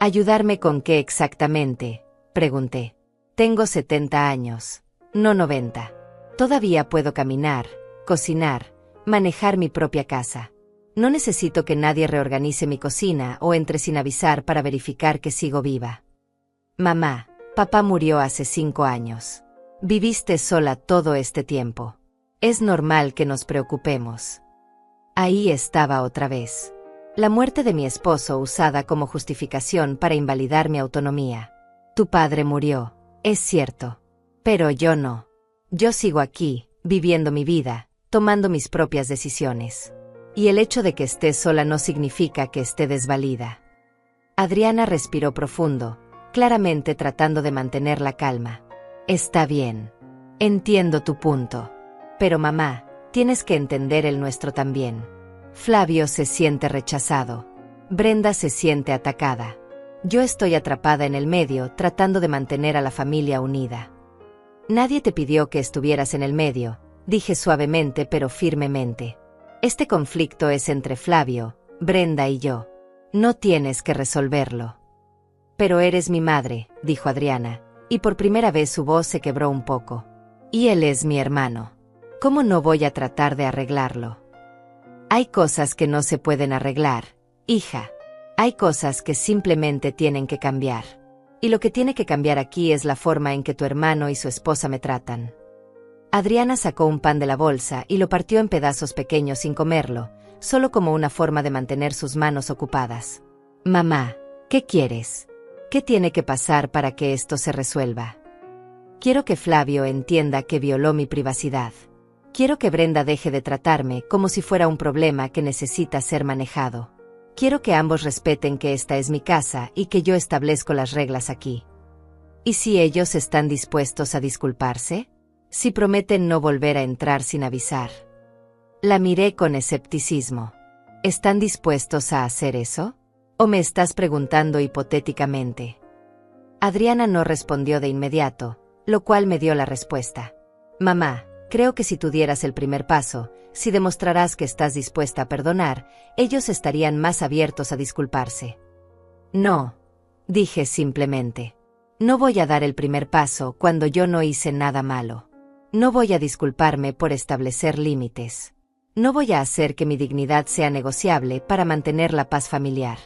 ¿Ayudarme con qué exactamente?, pregunté. Tengo 70 años, no 90. Todavía puedo caminar, cocinar, manejar mi propia casa. No necesito que nadie reorganice mi cocina o entre sin avisar para verificar que sigo viva. Mamá, papá murió hace 5 años. Viviste sola todo este tiempo. Es normal que nos preocupemos. Ahí estaba otra vez. La muerte de mi esposo usada como justificación para invalidar mi autonomía. Tu padre murió, es cierto. Pero yo no. Yo sigo aquí, viviendo mi vida, tomando mis propias decisiones. Y el hecho de que esté sola no significa que esté desvalida. Adriana respiró profundo, claramente tratando de mantener la calma. Está bien. Entiendo tu punto. Pero mamá, tienes que entender el nuestro también. Flavio se siente rechazado. Brenda se siente atacada. Yo estoy atrapada en el medio tratando de mantener a la familia unida. Nadie te pidió que estuvieras en el medio, dije suavemente pero firmemente. Este conflicto es entre Flavio, Brenda y yo. No tienes que resolverlo. Pero eres mi madre, dijo Adriana, y por primera vez su voz se quebró un poco. Y él es mi hermano. ¿Cómo no voy a tratar de arreglarlo? Hay cosas que no se pueden arreglar, hija. Hay cosas que simplemente tienen que cambiar. Y lo que tiene que cambiar aquí es la forma en que tu hermano y su esposa me tratan. Adriana sacó un pan de la bolsa y lo partió en pedazos pequeños sin comerlo, solo como una forma de mantener sus manos ocupadas. Mamá, ¿qué quieres? ¿Qué tiene que pasar para que esto se resuelva? Quiero que Flavio entienda que violó mi privacidad. Quiero que Brenda deje de tratarme como si fuera un problema que necesita ser manejado. Quiero que ambos respeten que esta es mi casa y que yo establezco las reglas aquí. ¿Y si ellos están dispuestos a disculparse? Si prometen no volver a entrar sin avisar. La miré con escepticismo. ¿Están dispuestos a hacer eso? ¿O me estás preguntando hipotéticamente? Adriana no respondió de inmediato, lo cual me dio la respuesta. Mamá, creo que si tú dieras el primer paso, si demostrarás que estás dispuesta a perdonar, ellos estarían más abiertos a disculparse. No, dije simplemente. No voy a dar el primer paso cuando yo no hice nada malo. No voy a disculparme por establecer límites. No voy a hacer que mi dignidad sea negociable para mantener la paz familiar.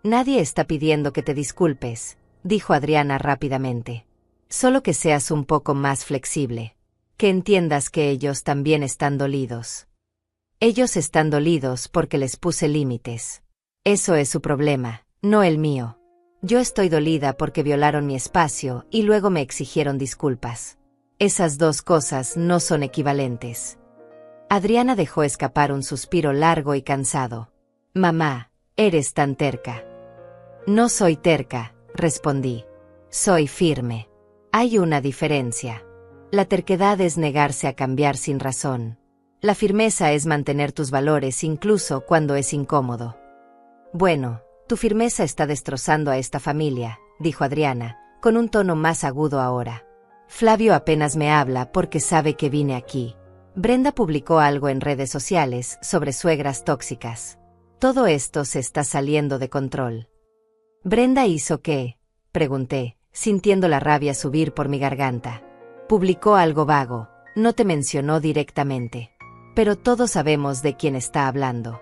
Nadie está pidiendo que te disculpes, dijo Adriana rápidamente. Solo que seas un poco más flexible. Que entiendas que ellos también están dolidos. Ellos están dolidos porque les puse límites. Eso es su problema, no el mío. Yo estoy dolida porque violaron mi espacio y luego me exigieron disculpas. Esas dos cosas no son equivalentes. Adriana dejó escapar un suspiro largo y cansado. Mamá, eres tan terca. No soy terca, respondí. Soy firme. Hay una diferencia. La terquedad es negarse a cambiar sin razón. La firmeza es mantener tus valores incluso cuando es incómodo. Bueno, tu firmeza está destrozando a esta familia, dijo Adriana, con un tono más agudo ahora. Flavio apenas me habla porque sabe que vine aquí. Brenda publicó algo en redes sociales sobre suegras tóxicas. Todo esto se está saliendo de control. ¿Brenda hizo qué?, pregunté, sintiendo la rabia subir por mi garganta. Publicó algo vago, no te mencionó directamente. Pero todos sabemos de quién está hablando.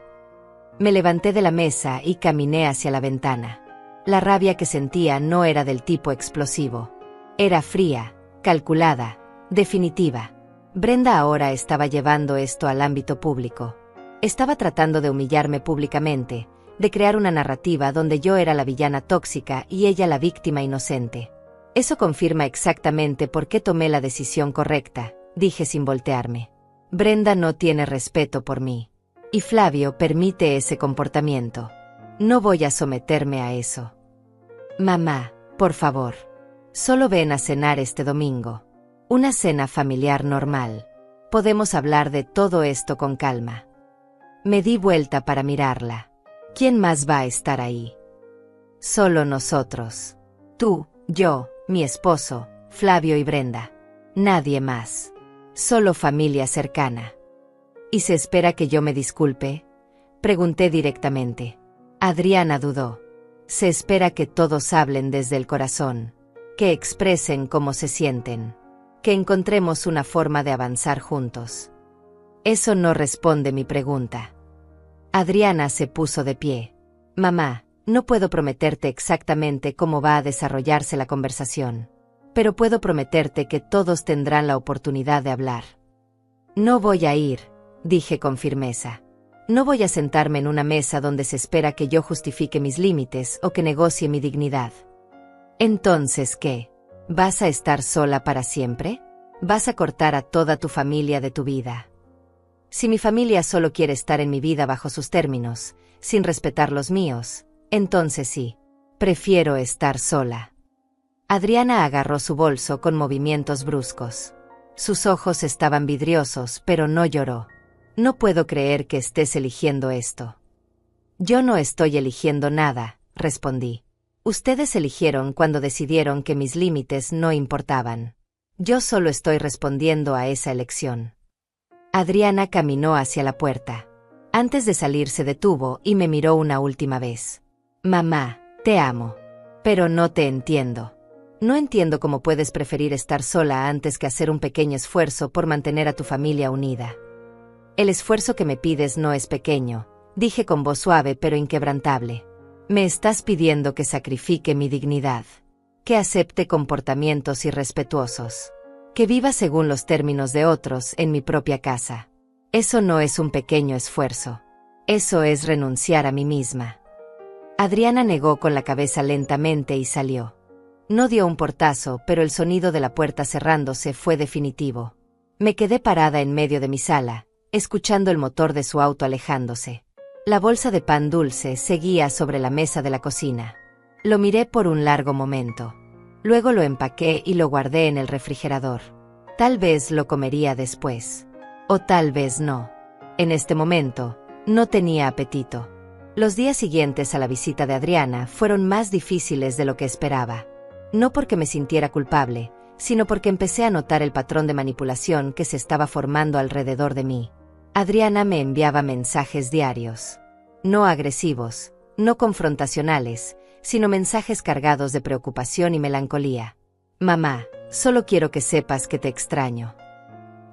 Me levanté de la mesa y caminé hacia la ventana. La rabia que sentía no era del tipo explosivo. Era fría, calculada, definitiva. Brenda ahora estaba llevando esto al ámbito público. Estaba tratando de humillarme públicamente, de crear una narrativa donde yo era la villana tóxica y ella la víctima inocente. Eso confirma exactamente por qué tomé la decisión correcta, dije sin voltearme. Brenda no tiene respeto por mí. Y Flavio permite ese comportamiento. No voy a someterme a eso. Mamá, por favor. Solo ven a cenar este domingo. Una cena familiar normal. Podemos hablar de todo esto con calma. Me di vuelta para mirarla. ¿Quién más va a estar ahí? Solo nosotros. Tú, yo, mi esposo, Flavio y Brenda. Nadie más. Solo familia cercana. ¿Y se espera que yo me disculpe?, pregunté directamente. Adriana dudó. Se espera que todos hablen desde el corazón, que expresen cómo se sienten, que encontremos una forma de avanzar juntos. Eso no responde mi pregunta. Adriana se puso de pie. Mamá, no puedo prometerte exactamente cómo va a desarrollarse la conversación, pero puedo prometerte que todos tendrán la oportunidad de hablar. No voy a ir, dije con firmeza. No voy a sentarme en una mesa donde se espera que yo justifique mis límites o que negocie mi dignidad. Entonces, ¿qué? ¿Vas a estar sola para siempre? ¿Vas a cortar a toda tu familia de tu vida? Si mi familia solo quiere estar en mi vida bajo sus términos, sin respetar los míos, entonces sí, prefiero estar sola. Adriana agarró su bolso con movimientos bruscos. Sus ojos estaban vidriosos, pero no lloró. No puedo creer que estés eligiendo esto. Yo no estoy eligiendo nada, respondí. Ustedes eligieron cuando decidieron que mis límites no importaban. Yo solo estoy respondiendo a esa elección. Adriana caminó hacia la puerta. Antes de salir se detuvo y me miró una última vez. Mamá, te amo. Pero no te entiendo. No entiendo cómo puedes preferir estar sola antes que hacer un pequeño esfuerzo por mantener a tu familia unida. El esfuerzo que me pides no es pequeño, dije con voz suave pero inquebrantable. Me estás pidiendo que sacrifique mi dignidad, que acepte comportamientos irrespetuosos, que viva según los términos de otros en mi propia casa. Eso no es un pequeño esfuerzo. Eso es renunciar a mí misma. Adriana negó con la cabeza lentamente y salió. No dio un portazo, pero el sonido de la puerta cerrándose fue definitivo. Me quedé parada en medio de mi sala, escuchando el motor de su auto alejándose. La bolsa de pan dulce seguía sobre la mesa de la cocina. Lo miré por un largo momento. Luego lo empaqué y lo guardé en el refrigerador. Tal vez lo comería después. O tal vez no. En este momento, no tenía apetito. Los días siguientes a la visita de Adriana fueron más difíciles de lo que esperaba. No porque me sintiera culpable, sino porque empecé a notar el patrón de manipulación que se estaba formando alrededor de mí. Adriana me enviaba mensajes diarios. No agresivos, no confrontacionales, sino mensajes cargados de preocupación y melancolía. Mamá, solo quiero que sepas que te extraño.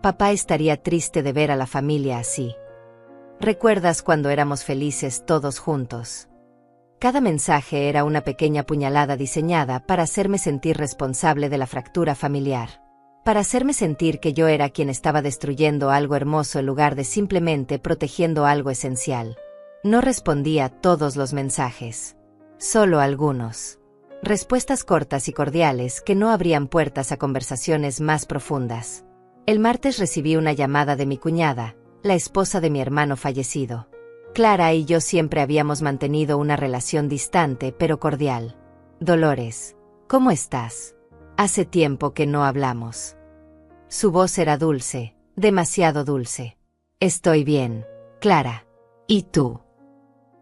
Papá estaría triste de ver a la familia así. ¿Recuerdas cuando éramos felices todos juntos? Cada mensaje era una pequeña puñalada diseñada para hacerme sentir responsable de la fractura familiar. Para hacerme sentir que yo era quien estaba destruyendo algo hermoso en lugar de simplemente protegiendo algo esencial. No respondía a todos los mensajes. Solo algunos. Respuestas cortas y cordiales que no abrían puertas a conversaciones más profundas. El martes recibí una llamada de mi cuñada, la esposa de mi hermano fallecido. Clara y yo siempre habíamos mantenido una relación distante pero cordial. Dolores, ¿cómo estás? Hace tiempo que no hablamos. Su voz era dulce, demasiado dulce. Estoy bien, Clara. ¿Y tú?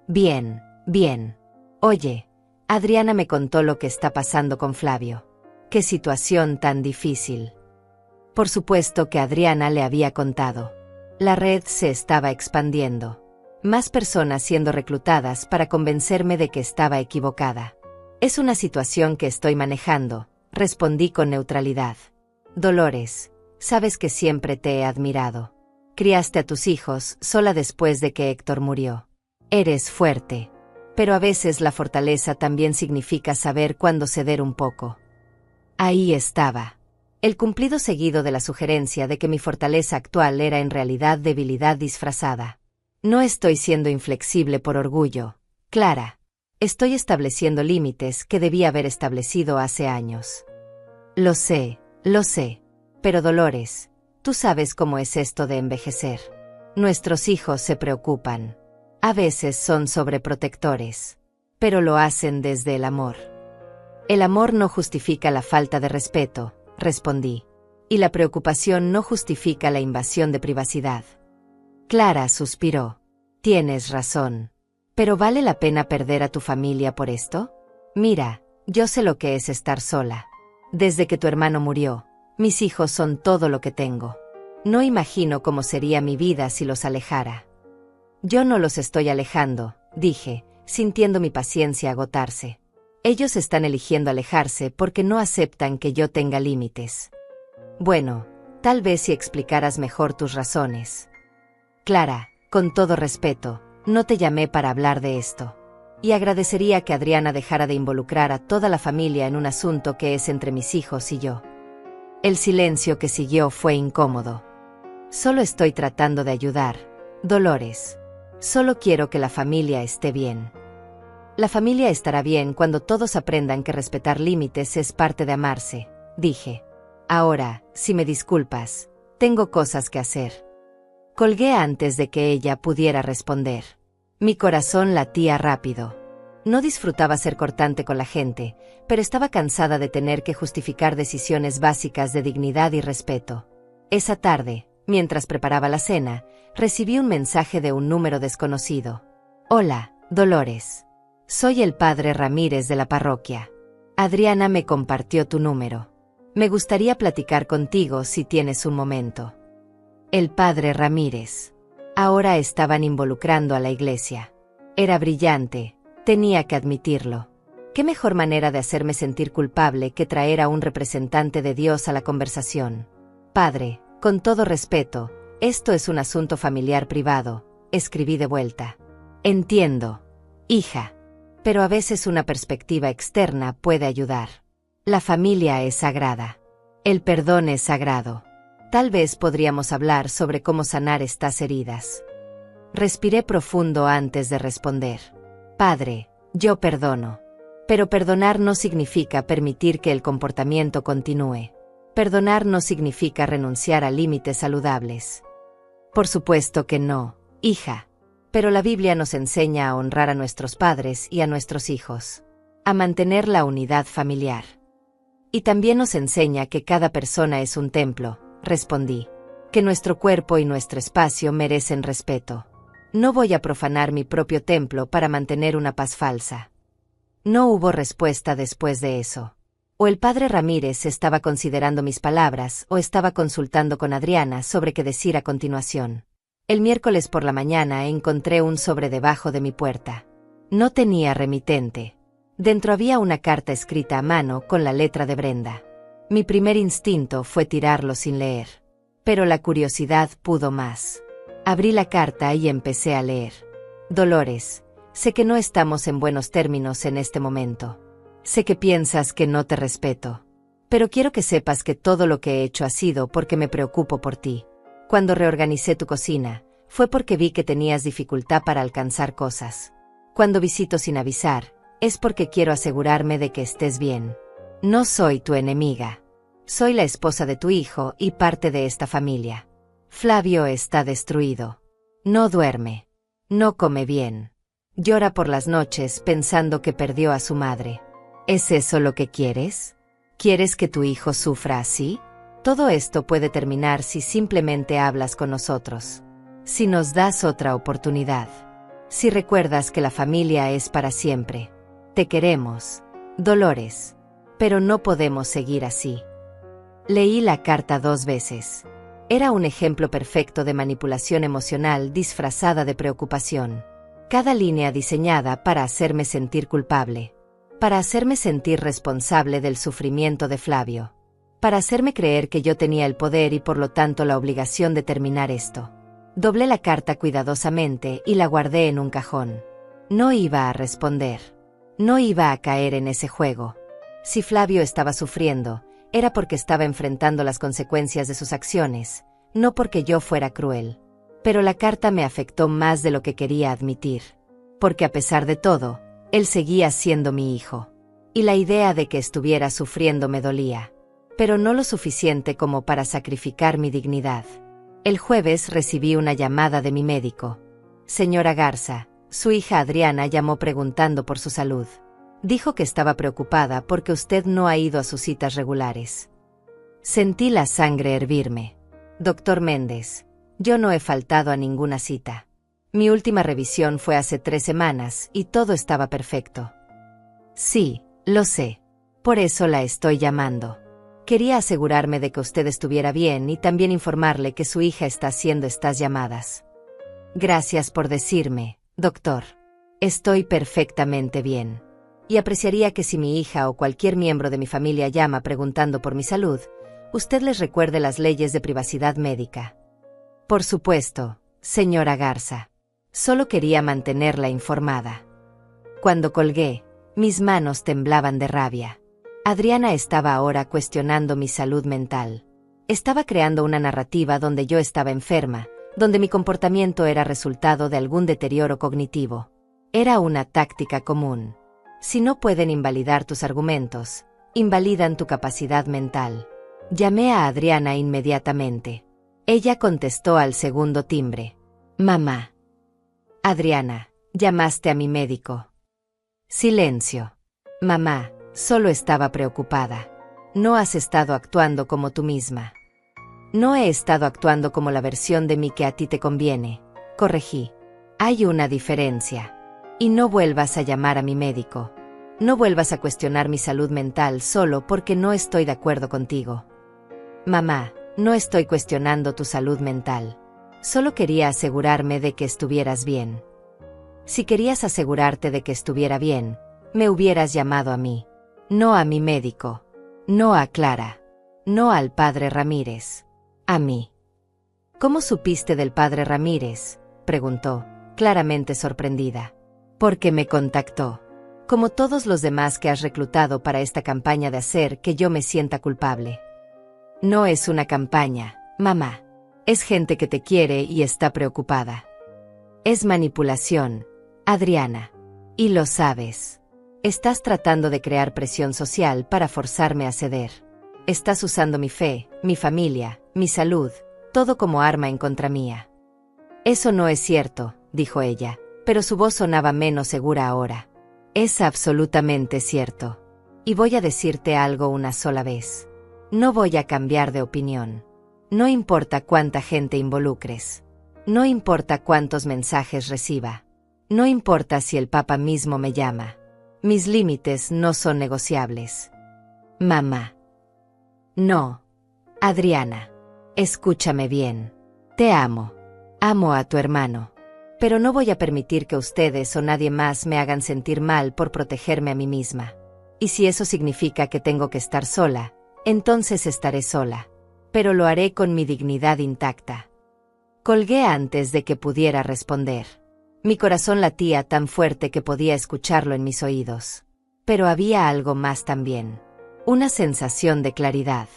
Bien, bien. Oye, Adriana me contó lo que está pasando con Flavio. Qué situación tan difícil. Por supuesto que Adriana le había contado. La red se estaba expandiendo. Más personas siendo reclutadas para convencerme de que estaba equivocada. Es una situación que estoy manejando, respondí con neutralidad. Dolores, sabes que siempre te he admirado. Criaste a tus hijos sola después de que Héctor murió. Eres fuerte. Pero a veces la fortaleza también significa saber cuándo ceder un poco. Ahí estaba. El cumplido seguido de la sugerencia de que mi fortaleza actual era en realidad debilidad disfrazada. No estoy siendo inflexible por orgullo, Clara. Estoy estableciendo límites que debía haber establecido hace años. Lo sé. Pero Dolores, tú sabes cómo es esto de envejecer. Nuestros hijos se preocupan. A veces son sobreprotectores. Pero lo hacen desde el amor. El amor no justifica la falta de respeto, respondí. Y la preocupación no justifica la invasión de privacidad. Clara suspiró. Tienes razón. ¿Pero vale la pena perder a tu familia por esto? Mira, yo sé lo que es estar sola. Desde que tu hermano murió, mis hijos son todo lo que tengo. No imagino cómo sería mi vida si los alejara. Yo no los estoy alejando, dije, sintiendo mi paciencia agotarse. Ellos están eligiendo alejarse porque no aceptan que yo tenga límites. Bueno, tal vez si explicaras mejor tus razones. Clara, con todo respeto, no te llamé para hablar de esto. Y agradecería que Adriana dejara de involucrar a toda la familia en un asunto que es entre mis hijos y yo. El silencio que siguió fue incómodo. Solo estoy tratando de ayudar, Dolores. Solo quiero que la familia esté bien. La familia estará bien cuando todos aprendan que respetar límites es parte de amarse, dije. Ahora, si me disculpas, tengo cosas que hacer. Colgué antes de que ella pudiera responder. Mi corazón latía rápido. No disfrutaba ser cortante con la gente, pero estaba cansada de tener que justificar decisiones básicas de dignidad y respeto. Esa tarde, mientras preparaba la cena, recibí un mensaje de un número desconocido. Hola, Dolores. Soy el padre Ramírez de la parroquia. Adriana me compartió tu número. Me gustaría platicar contigo si tienes un momento. El padre Ramírez. Ahora estaban involucrando a la iglesia. Era brillante, tenía que admitirlo. ¿Qué mejor manera de hacerme sentir culpable que traer a un representante de Dios a la conversación? Padre, con todo respeto, esto es un asunto familiar privado, escribí de vuelta. Entiendo, hija. Pero a veces una perspectiva externa puede ayudar. La familia es sagrada. El perdón es sagrado. Tal vez podríamos hablar sobre cómo sanar estas heridas. Respiré profundo antes de responder. Padre, yo perdono. Pero perdonar no significa permitir que el comportamiento continúe. Perdonar no significa renunciar a límites saludables. Por supuesto que no, hija. Pero la Biblia nos enseña a honrar a nuestros padres y a nuestros hijos. A mantener la unidad familiar. Y también nos enseña que cada persona es un templo, respondí. Que nuestro cuerpo y nuestro espacio merecen respeto. No voy a profanar mi propio templo para mantener una paz falsa. No hubo respuesta después de eso. O el padre Ramírez estaba considerando mis palabras o estaba consultando con Adriana sobre qué decir a continuación. El miércoles por la mañana encontré un sobre debajo de mi puerta. No tenía remitente. Dentro había una carta escrita a mano con la letra de Brenda. Mi primer instinto fue tirarlo sin leer. Pero la curiosidad pudo más. Abrí la carta y empecé a leer. Dolores, sé que no estamos en buenos términos en este momento. Sé que piensas que no te respeto. Pero quiero que sepas que todo lo que he hecho ha sido porque me preocupo por ti. Cuando reorganicé tu cocina, fue porque vi que tenías dificultad para alcanzar cosas. Cuando visito sin avisar, es porque quiero asegurarme de que estés bien. No soy tu enemiga. Soy la esposa de tu hijo y parte de esta familia. Flavio está destruido. No duerme. No come bien. Llora por las noches pensando que perdió a su madre. ¿Es eso lo que quieres? ¿Quieres que tu hijo sufra así? Todo esto puede terminar si simplemente hablas con nosotros. Si nos das otra oportunidad. Si recuerdas que la familia es para siempre. Te queremos, Dolores. Pero no podemos seguir así. Leí la carta 2 veces. Era un ejemplo perfecto de manipulación emocional disfrazada de preocupación. Cada línea diseñada para hacerme sentir culpable. Para hacerme sentir responsable del sufrimiento de Flavio. Para hacerme creer que yo tenía el poder y por lo tanto la obligación de terminar esto. Doblé la carta cuidadosamente y la guardé en un cajón. No iba a responder. No iba a caer en ese juego. Si Flavio estaba sufriendo, era porque estaba enfrentando las consecuencias de sus acciones, no porque yo fuera cruel. Pero la carta me afectó más de lo que quería admitir. Porque a pesar de todo, él seguía siendo mi hijo. Y la idea de que estuviera sufriendo me dolía. Pero no lo suficiente como para sacrificar mi dignidad. El jueves recibí una llamada de mi médico. Señora Garza, su hija Adriana llamó preguntando por su salud. Dijo que estaba preocupada porque usted no ha ido a sus citas regulares. Sentí la sangre hervirme. Doctor Méndez, yo no he faltado a ninguna cita. Mi última revisión fue hace 3 semanas y todo estaba perfecto. Sí, lo sé. Por eso la estoy llamando. Quería asegurarme de que usted estuviera bien y también informarle que su hija está haciendo estas llamadas. Gracias por decirme, doctor. Estoy perfectamente bien. Y apreciaría que si mi hija o cualquier miembro de mi familia llama preguntando por mi salud, usted les recuerde las leyes de privacidad médica. Por supuesto, señora Garza. Solo quería mantenerla informada. Cuando colgué, mis manos temblaban de rabia. Adriana estaba ahora cuestionando mi salud mental. Estaba creando una narrativa donde yo estaba enferma, donde mi comportamiento era resultado de algún deterioro cognitivo. Era una táctica común. Si no pueden invalidar tus argumentos, invalidan tu capacidad mental. Llamé a Adriana inmediatamente. Ella contestó al segundo timbre. Mamá. Adriana, llamaste a mi médico. Silencio. Mamá, solo estaba preocupada. No has estado actuando como tú misma. No he estado actuando como la versión de mí que a ti te conviene. Corregí. Hay una diferencia. Y no vuelvas a llamar a mi médico. No vuelvas a cuestionar mi salud mental solo porque no estoy de acuerdo contigo. Mamá, no estoy cuestionando tu salud mental. Solo quería asegurarme de que estuvieras bien. Si querías asegurarte de que estuviera bien, me hubieras llamado a mí. No a mi médico. No a Clara. No al padre Ramírez. A mí. ¿Cómo supiste del padre Ramírez?, preguntó, claramente sorprendida. Porque me contactó. Como todos los demás que has reclutado para esta campaña de hacer que yo me sienta culpable. No es una campaña, mamá. Es gente que te quiere y está preocupada. Es manipulación, Adriana. Y lo sabes. Estás tratando de crear presión social para forzarme a ceder. Estás usando mi fe, mi familia, mi salud, todo como arma en contra mía. Eso no es cierto, dijo ella, pero su voz sonaba menos segura ahora. Es absolutamente cierto. Y voy a decirte algo una sola vez. No voy a cambiar de opinión. No importa cuánta gente involucres. No importa cuántos mensajes reciba. No importa si el Papa mismo me llama. Mis límites no son negociables. Mamá. No. Adriana. Escúchame bien. Te amo. Amo a tu hermano. Pero no voy a permitir que ustedes o nadie más me hagan sentir mal por protegerme a mí misma. Y si eso significa que tengo que estar sola, entonces estaré sola. pero lo haré con mi dignidad intacta. Colgué antes de que pudiera responder. Mi corazón latía tan fuerte que podía escucharlo en mis oídos. Pero había algo más también. Una sensación de claridad,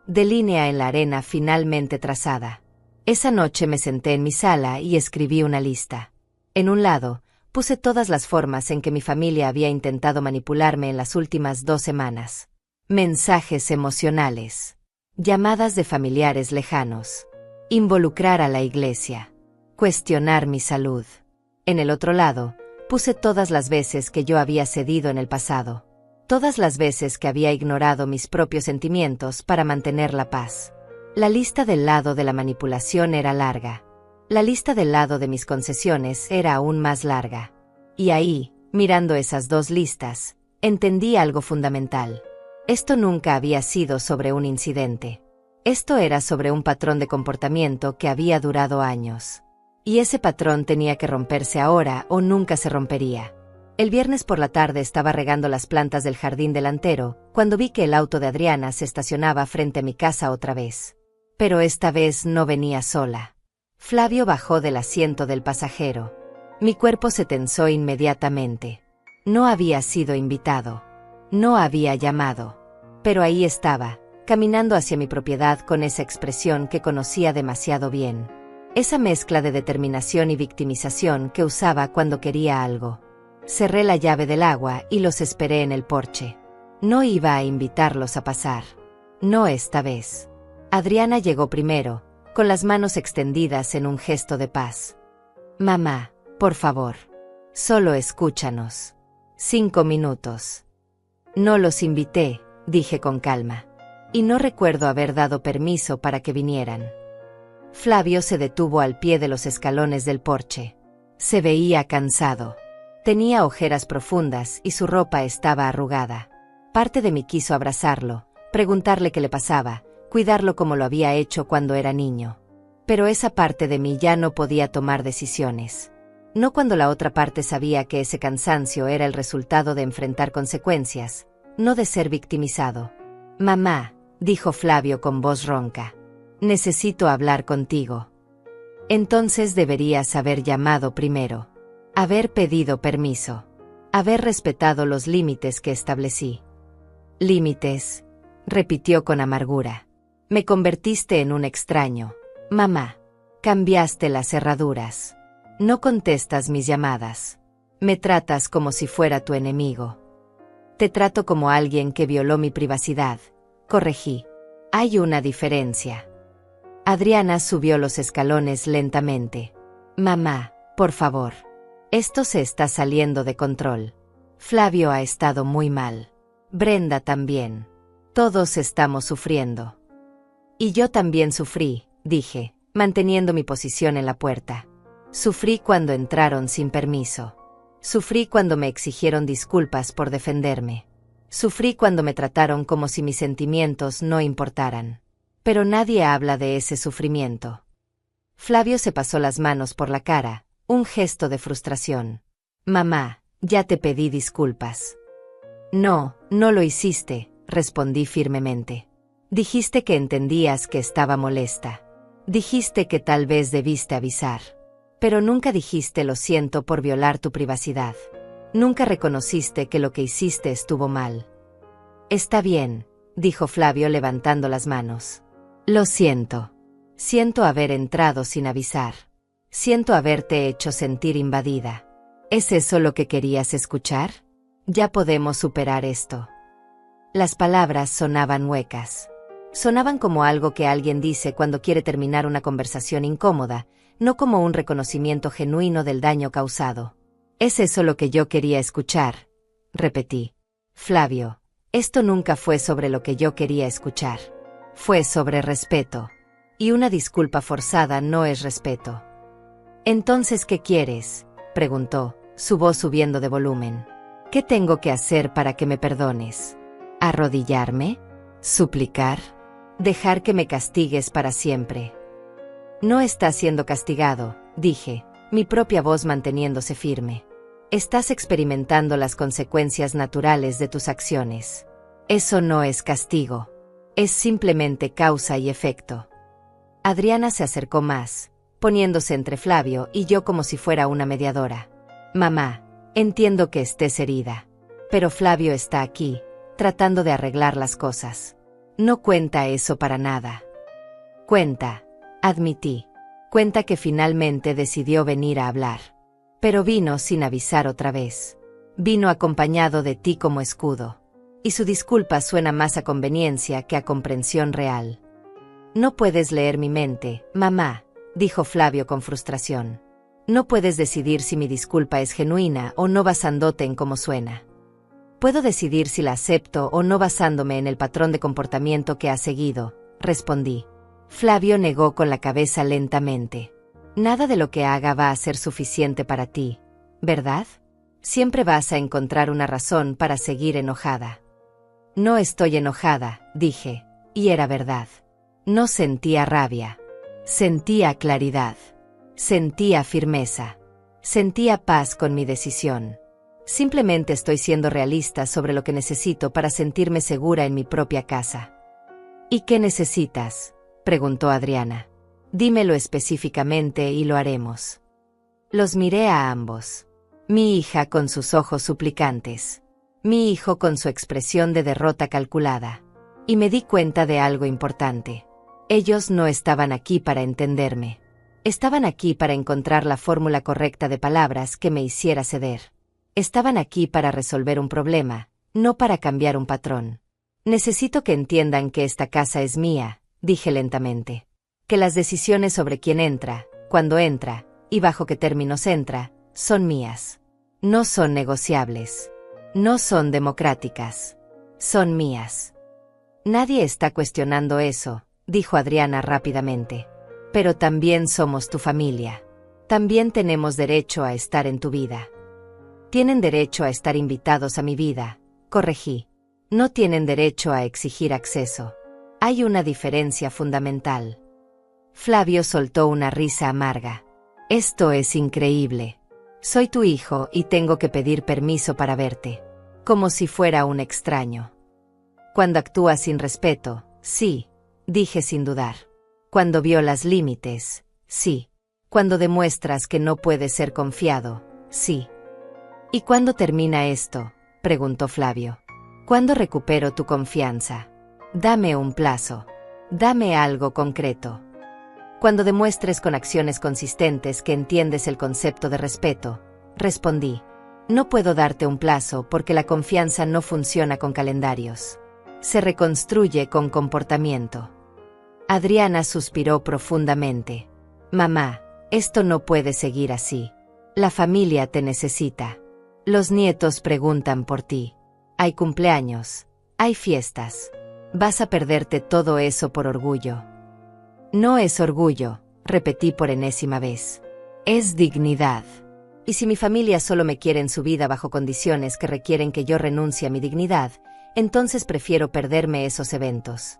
de línea en la arena finalmente trazada. Esa noche me senté en mi sala y escribí una lista. En un lado, puse todas las formas en que mi familia había intentado manipularme en las últimas 2 semanas. Mensajes emocionales, llamadas de familiares lejanos, involucrar a la iglesia, cuestionar mi salud. En el otro lado, puse todas las veces que yo había cedido en el pasado, todas las veces que había ignorado mis propios sentimientos para mantener la paz. La lista del lado de la manipulación era larga. La lista del lado de mis concesiones era aún más larga. Y ahí, mirando esas 2 listas, entendí algo fundamental. Esto nunca había sido sobre un incidente. Esto era sobre un patrón de comportamiento que había durado años. Y ese patrón tenía que romperse ahora o nunca se rompería. El viernes por la tarde estaba regando las plantas del jardín delantero, cuando vi que el auto de Adriana se estacionaba frente a mi casa otra vez. Pero esta vez no venía sola. Flavio bajó del asiento del pasajero. Mi cuerpo se tensó inmediatamente. No había sido invitado. No había llamado. Pero ahí estaba, caminando hacia mi propiedad con esa expresión que conocía demasiado bien. Esa mezcla de determinación y victimización que usaba cuando quería algo. Cerré la llave del agua y los esperé en el porche. No iba a invitarlos a pasar. No esta vez. Adriana llegó primero, con las manos extendidas en un gesto de paz. Mamá, por favor. Solo escúchanos. 5 minutos. No los invité, dije con calma. Y no recuerdo haber dado permiso para que vinieran. Flavio se detuvo al pie de los escalones del porche. Se veía cansado. Tenía ojeras profundas y su ropa estaba arrugada. Parte de mí quiso abrazarlo, preguntarle qué le pasaba, cuidarlo como lo había hecho cuando era niño. Pero esa parte de mí ya no podía tomar decisiones. No cuando la otra parte sabía que ese cansancio era el resultado de enfrentar consecuencias, no de ser victimizado. Mamá, dijo Flavio con voz ronca. Necesito hablar contigo. Entonces deberías haber llamado primero. Haber pedido permiso. Haber respetado los límites que establecí. Límites, repitió con amargura. Me convertiste en un extraño. Mamá, cambiaste las cerraduras. No contestas mis llamadas. Me tratas como si fuera tu enemigo. Te trato como alguien que violó mi privacidad. Corregí. Hay una diferencia. Adriana subió los escalones lentamente. Mamá, por favor. Esto se está saliendo de control. Flavio ha estado muy mal. Brenda también. Todos estamos sufriendo. Y yo también sufrí, dije, manteniendo mi posición en la puerta. Sufrí cuando entraron sin permiso. Sufrí cuando me exigieron disculpas por defenderme. Sufrí cuando me trataron como si mis sentimientos no importaran. Pero nadie habla de ese sufrimiento. Flavio se pasó las manos por la cara, un gesto de frustración. Mamá, ya te pedí disculpas. No, no lo hiciste, respondí firmemente. Dijiste que entendías que estaba molesta. Dijiste que tal vez debiste avisar. Pero nunca dijiste lo siento por violar tu privacidad. Nunca reconociste que lo que hiciste estuvo mal. Está bien, dijo Flavio levantando las manos. Lo siento. Siento haber entrado sin avisar. Siento haberte hecho sentir invadida. ¿Es eso lo que querías escuchar? Ya podemos superar esto. Las palabras sonaban huecas. Sonaban como algo que alguien dice cuando quiere terminar una conversación incómoda, no como un reconocimiento genuino del daño causado. ¿Es eso lo que yo quería escuchar? Repetí. Flavio, esto nunca fue sobre lo que yo quería escuchar. Fue sobre respeto. Y una disculpa forzada no es respeto. Entonces, ¿qué quieres? Preguntó, su voz subiendo de volumen. ¿Qué tengo que hacer para que me perdones? ¿Arrodillarme? ¿Suplicar? ¿Dejar que me castigues para siempre? No estás siendo castigado, dije, mi propia voz manteniéndose firme. Estás experimentando las consecuencias naturales de tus acciones. Eso no es castigo. Es simplemente causa y efecto. Adriana se acercó más, poniéndose entre Flavio y yo como si fuera una mediadora. Mamá, entiendo que estés herida. Pero Flavio está aquí, tratando de arreglar las cosas. No cuenta eso para nada. Cuenta, admití. Cuenta que finalmente decidió venir a hablar. Pero vino sin avisar otra vez. Vino acompañado de ti como escudo. Y su disculpa suena más a conveniencia que a comprensión real. No puedes leer mi mente, mamá, dijo Flavio con frustración. No puedes decidir si mi disculpa es genuina o no basándote en cómo suena. Puedo decidir si la acepto o no basándome en el patrón de comportamiento que ha seguido, respondí. Flavio negó con la cabeza lentamente. Nada de lo que haga va a ser suficiente para ti, ¿verdad? Siempre vas a encontrar una razón para seguir enojada. No estoy enojada, dije, y era verdad. No sentía rabia. Sentía claridad. Sentía firmeza. Sentía paz con mi decisión. Simplemente estoy siendo realista sobre lo que necesito para sentirme segura en mi propia casa. ¿Y qué necesitas?, preguntó Adriana. Dímelo específicamente y lo haremos. Los miré a ambos. Mi hija con sus ojos suplicantes. Mi hijo con su expresión de derrota calculada. Y me di cuenta de algo importante. Ellos no estaban aquí para entenderme. Estaban aquí para encontrar la fórmula correcta de palabras que me hiciera ceder. Estaban aquí para resolver un problema, no para cambiar un patrón. Necesito que entiendan que esta casa es mía, dije lentamente. Que las decisiones sobre quién entra, cuándo entra, y bajo qué términos entra, son mías. No son negociables. No son democráticas. Son mías. Nadie está cuestionando eso, dijo Adriana rápidamente. Pero también somos tu familia. También tenemos derecho a estar en tu vida. Tienen derecho a estar invitados a mi vida, corregí. No tienen derecho a exigir acceso. Hay una diferencia fundamental. Flavio soltó una risa amarga. Esto es increíble. Soy tu hijo y tengo que pedir permiso para verte. Como si fuera un extraño. Cuando actúas sin respeto, sí, dije sin dudar. Cuando violas límites, sí. Cuando demuestras que no puedes ser confiado, sí. ¿Y cuándo termina esto?, preguntó Flavio. ¿Cuándo recupero tu confianza? Dame un plazo. Dame algo concreto. Cuando demuestres con acciones consistentes que entiendes el concepto de respeto, respondí. No puedo darte un plazo porque la confianza no funciona con calendarios. Se reconstruye con comportamiento. Adriana suspiró profundamente. Mamá, esto no puede seguir así. La familia te necesita. Los nietos preguntan por ti. Hay cumpleaños. Hay fiestas. Vas a perderte todo eso por orgullo. No es orgullo, repetí por enésima vez. Es dignidad. Y si mi familia solo me quiere en su vida bajo condiciones que requieren que yo renuncie a mi dignidad, entonces prefiero perderme esos eventos.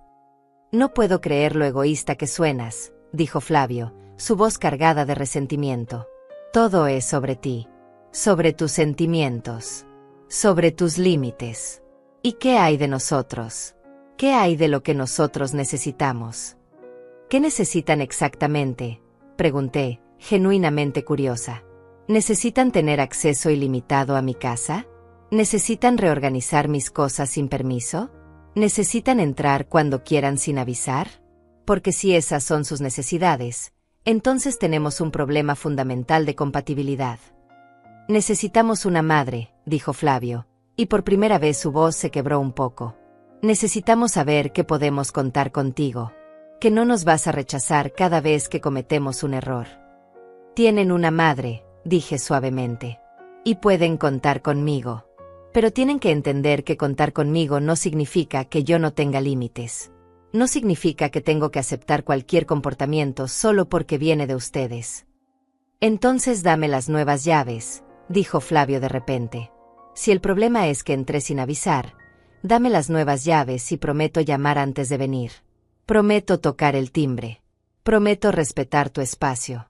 No puedo creer lo egoísta que suenas, dijo Flavio, su voz cargada de resentimiento. Todo es sobre ti. Sobre tus sentimientos. Sobre tus límites. ¿Y qué hay de nosotros? ¿Qué hay de lo que nosotros necesitamos? ¿Qué necesitan exactamente?, pregunté, genuinamente curiosa. ¿Necesitan tener acceso ilimitado a mi casa? ¿Necesitan reorganizar mis cosas sin permiso? ¿Necesitan entrar cuando quieran sin avisar? Porque si esas son sus necesidades, entonces tenemos un problema fundamental de compatibilidad. Necesitamos una madre, dijo Flavio, y por primera vez su voz se quebró un poco. Necesitamos saber que podemos contar contigo, que no nos vas a rechazar cada vez que cometemos un error. Tienen una madre, dije suavemente, y pueden contar conmigo. Pero tienen que entender que contar conmigo no significa que yo no tenga límites. No significa que tengo que aceptar cualquier comportamiento solo porque viene de ustedes. Entonces dame las nuevas llaves, dijo Flavio de repente. Si el problema es que entré sin avisar, dame las nuevas llaves y prometo llamar antes de venir. Prometo tocar el timbre. Prometo respetar tu espacio.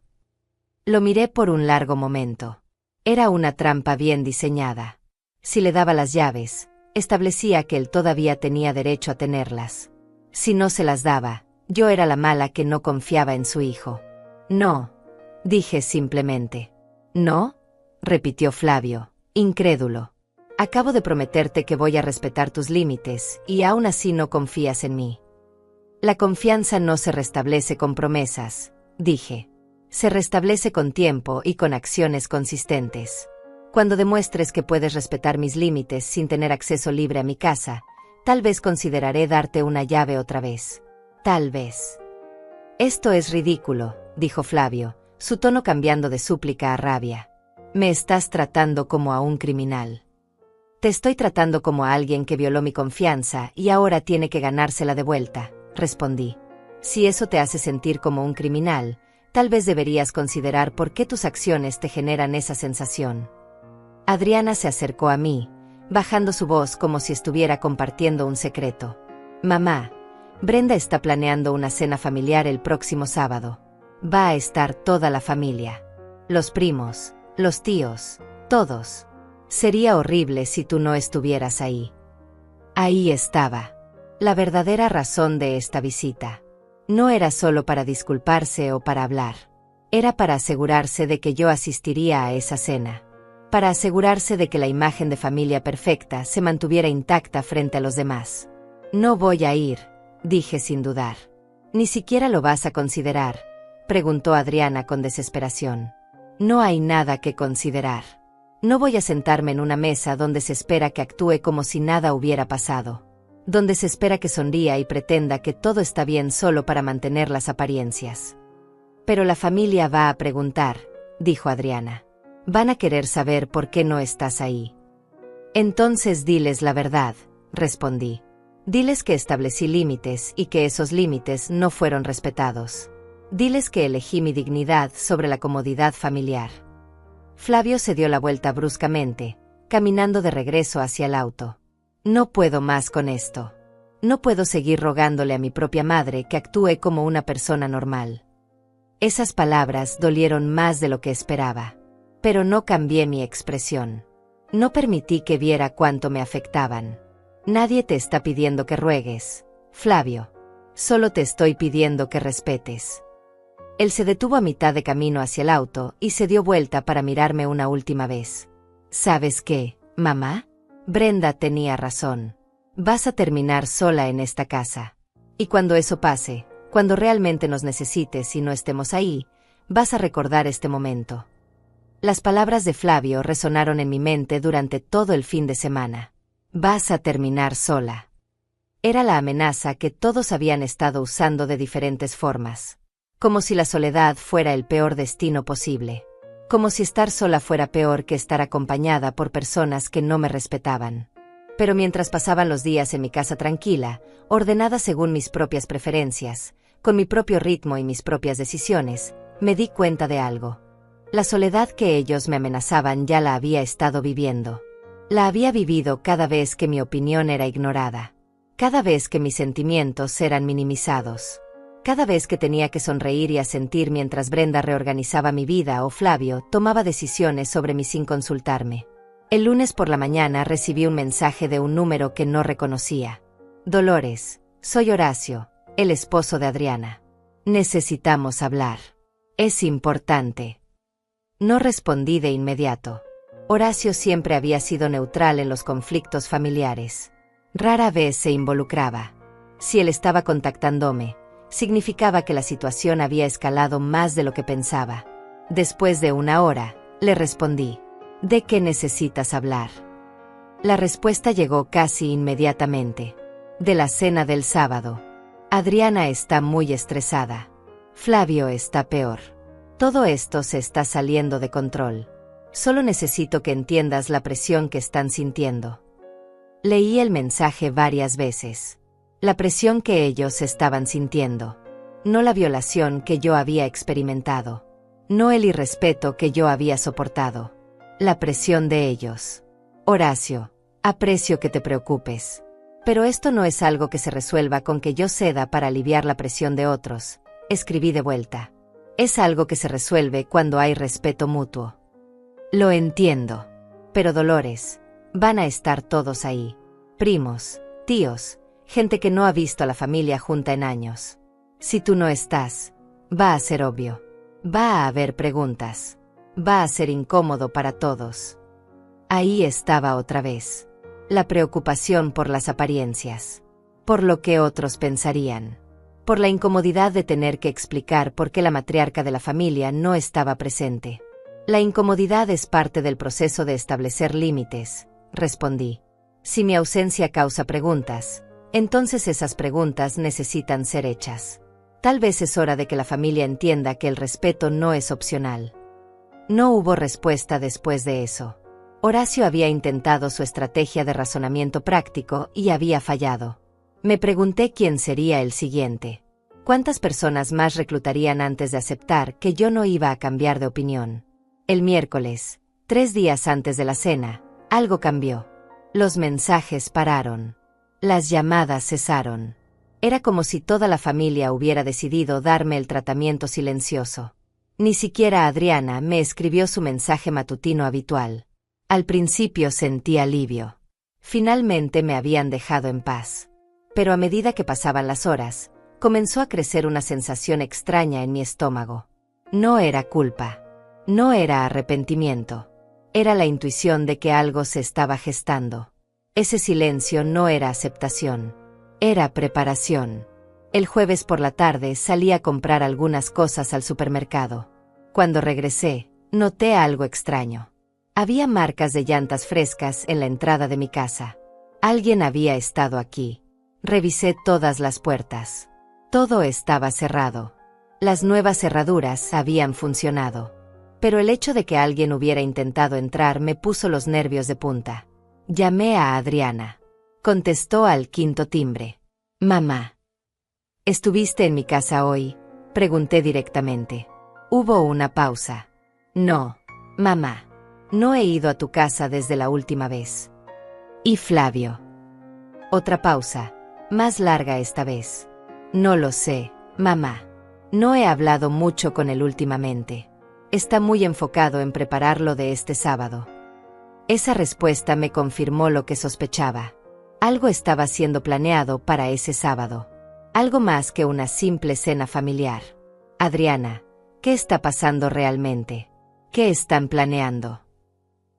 Lo miré por un largo momento. Era una trampa bien diseñada. Si le daba las llaves, establecía que él todavía tenía derecho a tenerlas. Si no se las daba, yo era la mala que no confiaba en su hijo. No, dije simplemente. ¿No?, repitió Flavio, incrédulo. Acabo de prometerte que voy a respetar tus límites, y aún así no confías en mí. La confianza no se restablece con promesas, dije. Se restablece con tiempo y con acciones consistentes. Cuando demuestres que puedes respetar mis límites sin tener acceso libre a mi casa, tal vez consideraré darte una llave otra vez. Tal vez. Esto es ridículo, dijo Flavio, su tono cambiando de súplica a rabia. Me estás tratando como a un criminal. Te estoy tratando como a alguien que violó mi confianza y ahora tiene que ganársela de vuelta, respondí. Si eso te hace sentir como un criminal, tal vez deberías considerar por qué tus acciones te generan esa sensación. Adriana se acercó a mí, bajando su voz como si estuviera compartiendo un secreto. Mamá, Brenda está planeando una cena familiar el próximo sábado. Va a estar toda la familia. Los primos, los tíos, todos. Sería horrible si tú no estuvieras ahí. Ahí estaba. La verdadera razón de esta visita. No era solo para disculparse o para hablar. Era para asegurarse de que yo asistiría a esa cena. Para asegurarse de que la imagen de familia perfecta se mantuviera intacta frente a los demás. No voy a ir, dije sin dudar. ¿Ni siquiera lo vas a considerar?, preguntó Adriana con desesperación. No hay nada que considerar. No voy a sentarme en una mesa donde se espera que actúe como si nada hubiera pasado. Donde se espera que sonría y pretenda que todo está bien solo para mantener las apariencias. Pero la familia va a preguntar, dijo Adriana. Van a querer saber por qué no estás ahí. Entonces diles la verdad, respondí. Diles que establecí límites y que esos límites no fueron respetados. Diles que elegí mi dignidad sobre la comodidad familiar. Flavio se dio la vuelta bruscamente, caminando de regreso hacia el auto. No puedo más con esto. No puedo seguir rogándole a mi propia madre que actúe como una persona normal. Esas palabras dolieron más de lo que esperaba. Pero no cambié mi expresión. No permití que viera cuánto me afectaban. Nadie te está pidiendo que ruegues, Flavio. Solo te estoy pidiendo que respetes. Él se detuvo a mitad de camino hacia el auto y se dio vuelta para mirarme una última vez. ¿Sabes qué, mamá? Brenda tenía razón. Vas a terminar sola en esta casa. Y cuando eso pase, cuando realmente nos necesites y no estemos ahí, vas a recordar este momento. Las palabras de Flavio resonaron en mi mente durante todo el fin de semana. Vas a terminar sola. Era la amenaza que todos habían estado usando de diferentes formas. Como si la soledad fuera el peor destino posible. Como si estar sola fuera peor que estar acompañada por personas que no me respetaban. Pero mientras pasaban los días en mi casa tranquila, ordenada según mis propias preferencias, con mi propio ritmo y mis propias decisiones, me di cuenta de algo. La soledad que ellos me amenazaban ya la había estado viviendo. La había vivido cada vez que mi opinión era ignorada. Cada vez que mis sentimientos eran minimizados. Cada vez que tenía que sonreír y asentir mientras Brenda reorganizaba mi vida o Flavio tomaba decisiones sobre mí sin consultarme. El lunes por la mañana recibí un mensaje de un número que no reconocía. Dolores, soy Horacio, el esposo de Adriana. Necesitamos hablar. Es importante. No respondí de inmediato. Horacio siempre había sido neutral en los conflictos familiares. Rara vez se involucraba. Si él estaba contactándome, significaba que la situación había escalado más de lo que pensaba. Después de una hora, le respondí. ¿De qué necesitas hablar? La respuesta llegó casi inmediatamente. De la cena del sábado. Adriana está muy estresada. Flavio está peor. Todo esto se está saliendo de control. Solo necesito que entiendas la presión que están sintiendo. Leí el mensaje varias veces. La presión que ellos estaban sintiendo. No la violación que yo había experimentado. No el irrespeto que yo había soportado. La presión de ellos. Horacio, aprecio que te preocupes. Pero esto no es algo que se resuelva con que yo ceda para aliviar la presión de otros. Escribí de vuelta. Es algo que se resuelve cuando hay respeto mutuo. Lo entiendo. Pero Dolores, van a estar todos ahí. Primos, tíos, gente que no ha visto a la familia junta en años. Si tú no estás, va a ser obvio. Va a haber preguntas. Va a ser incómodo para todos. Ahí estaba otra vez. La preocupación por las apariencias. Por lo que otros pensarían. Por la incomodidad de tener que explicar por qué la matriarca de la familia no estaba presente. La incomodidad es parte del proceso de establecer límites, respondí. Si mi ausencia causa preguntas, entonces esas preguntas necesitan ser hechas. Tal vez es hora de que la familia entienda que el respeto no es opcional. No hubo respuesta después de eso. Horacio había intentado su estrategia de razonamiento práctico y había fallado. Me pregunté quién sería el siguiente. ¿Cuántas personas más reclutarían antes de aceptar que yo no iba a cambiar de opinión? El miércoles, 3 días antes de la cena, algo cambió. Los mensajes pararon. Las llamadas cesaron. Era como si toda la familia hubiera decidido darme el tratamiento silencioso. Ni siquiera Adriana me escribió su mensaje matutino habitual. Al principio sentí alivio. Finalmente me habían dejado en paz. Pero a medida que pasaban las horas, comenzó a crecer una sensación extraña en mi estómago. No era culpa. No era arrepentimiento. Era la intuición de que algo se estaba gestando. Ese silencio no era aceptación. Era preparación. El jueves por la tarde salí a comprar algunas cosas al supermercado. Cuando regresé, noté algo extraño. Había marcas de llantas frescas en la entrada de mi casa. Alguien había estado aquí. Revisé todas las puertas. Todo estaba cerrado. Las nuevas cerraduras habían funcionado. Pero el hecho de que alguien hubiera intentado entrar me puso los nervios de punta. Llamé a Adriana. Contestó al quinto timbre. Mamá. ¿Estuviste en mi casa hoy? Pregunté directamente. Hubo una pausa. No, mamá. No he ido a tu casa desde la última vez. ¿Y Flavio? Otra pausa, más larga esta vez. No lo sé, mamá. No he hablado mucho con él últimamente. Está muy enfocado en prepararlo de este sábado. Esa respuesta me confirmó lo que sospechaba. Algo estaba siendo planeado para ese sábado. Algo más que una simple cena familiar. Adriana, ¿qué está pasando realmente? ¿Qué están planeando?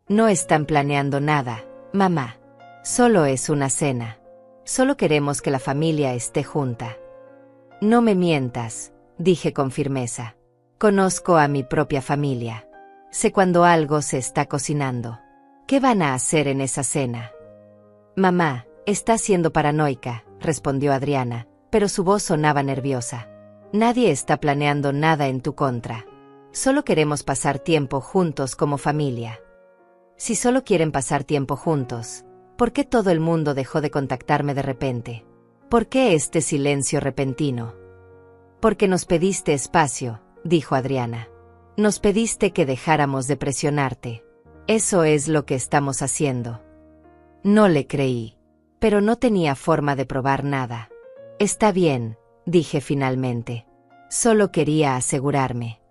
No están planeando nada, mamá. Solo es una cena. Solo queremos que la familia esté junta. No me mientas, dije con firmeza. Conozco a mi propia familia. Sé cuando algo se está cocinando. ¿Qué van a hacer en esa cena? Mamá, estás siendo paranoica, respondió Adriana, pero su voz sonaba nerviosa. Nadie está planeando nada en tu contra. Solo queremos pasar tiempo juntos como familia. Si solo quieren pasar tiempo juntos, ¿por qué todo el mundo dejó de contactarme de repente? ¿Por qué este silencio repentino? Porque nos pediste espacio, dijo Adriana. Nos pediste que dejáramos de presionarte. Eso es lo que estamos haciendo. No le creí, pero no tenía forma de probar nada. Está bien, dije finalmente. Solo quería asegurarme.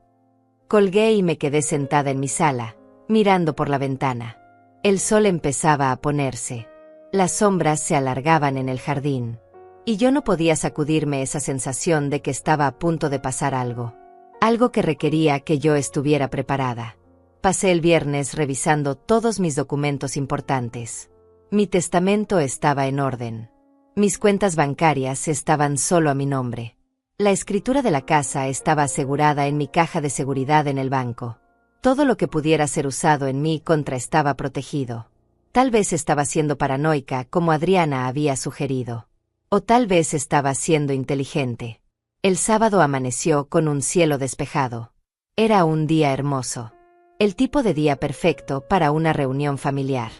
Colgué y me quedé sentada en mi sala, mirando por la ventana. El sol empezaba a ponerse. Las sombras se alargaban en el jardín. Y yo no podía sacudirme esa sensación de que estaba a punto de pasar algo. Algo que requería que yo estuviera preparada. Pasé el viernes revisando todos mis documentos importantes. Mi testamento estaba en orden. Mis cuentas bancarias estaban solo a mi nombre. La escritura de la casa estaba asegurada en mi caja de seguridad en el banco. Todo lo que pudiera ser usado en mi contra estaba protegido. Tal vez estaba siendo paranoica como Adriana había sugerido. O tal vez estaba siendo inteligente. El sábado amaneció con un cielo despejado. Era un día hermoso. El tipo de día perfecto para una reunión familiar.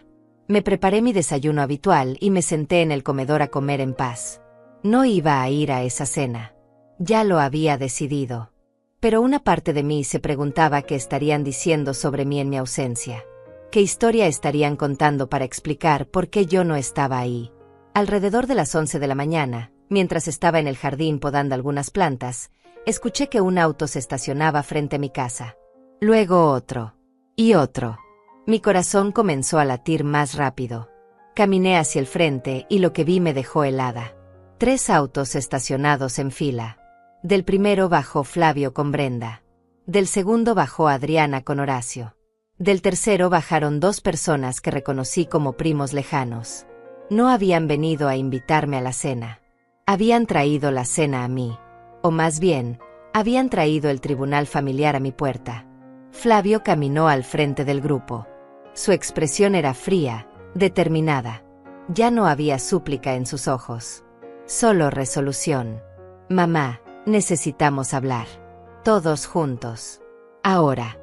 Me preparé mi desayuno habitual y me senté en el comedor a comer en paz. No iba a ir a esa cena. Ya lo había decidido. Pero una parte de mí se preguntaba qué estarían diciendo sobre mí en mi ausencia. ¿Qué historia estarían contando para explicar por qué yo no estaba ahí? Alrededor de las 11 de la mañana, mientras estaba en el jardín podando algunas plantas, escuché que un auto se estacionaba frente a mi casa. Luego otro. Y otro. Mi corazón comenzó a latir más rápido. Caminé hacia el frente y lo que vi me dejó helada. 3 autos estacionados en fila. Del primero bajó Flavio con Brenda. Del segundo bajó Adriana con Horacio. Del tercero bajaron 2 personas que reconocí como primos lejanos. No habían venido a invitarme a la cena. Habían traído la cena a mí. O más bien, habían traído el tribunal familiar a mi puerta. Flavio caminó al frente del grupo. Su expresión era fría, determinada. Ya no había súplica en sus ojos. Solo resolución. Mamá, necesitamos hablar. Todos juntos. Ahora.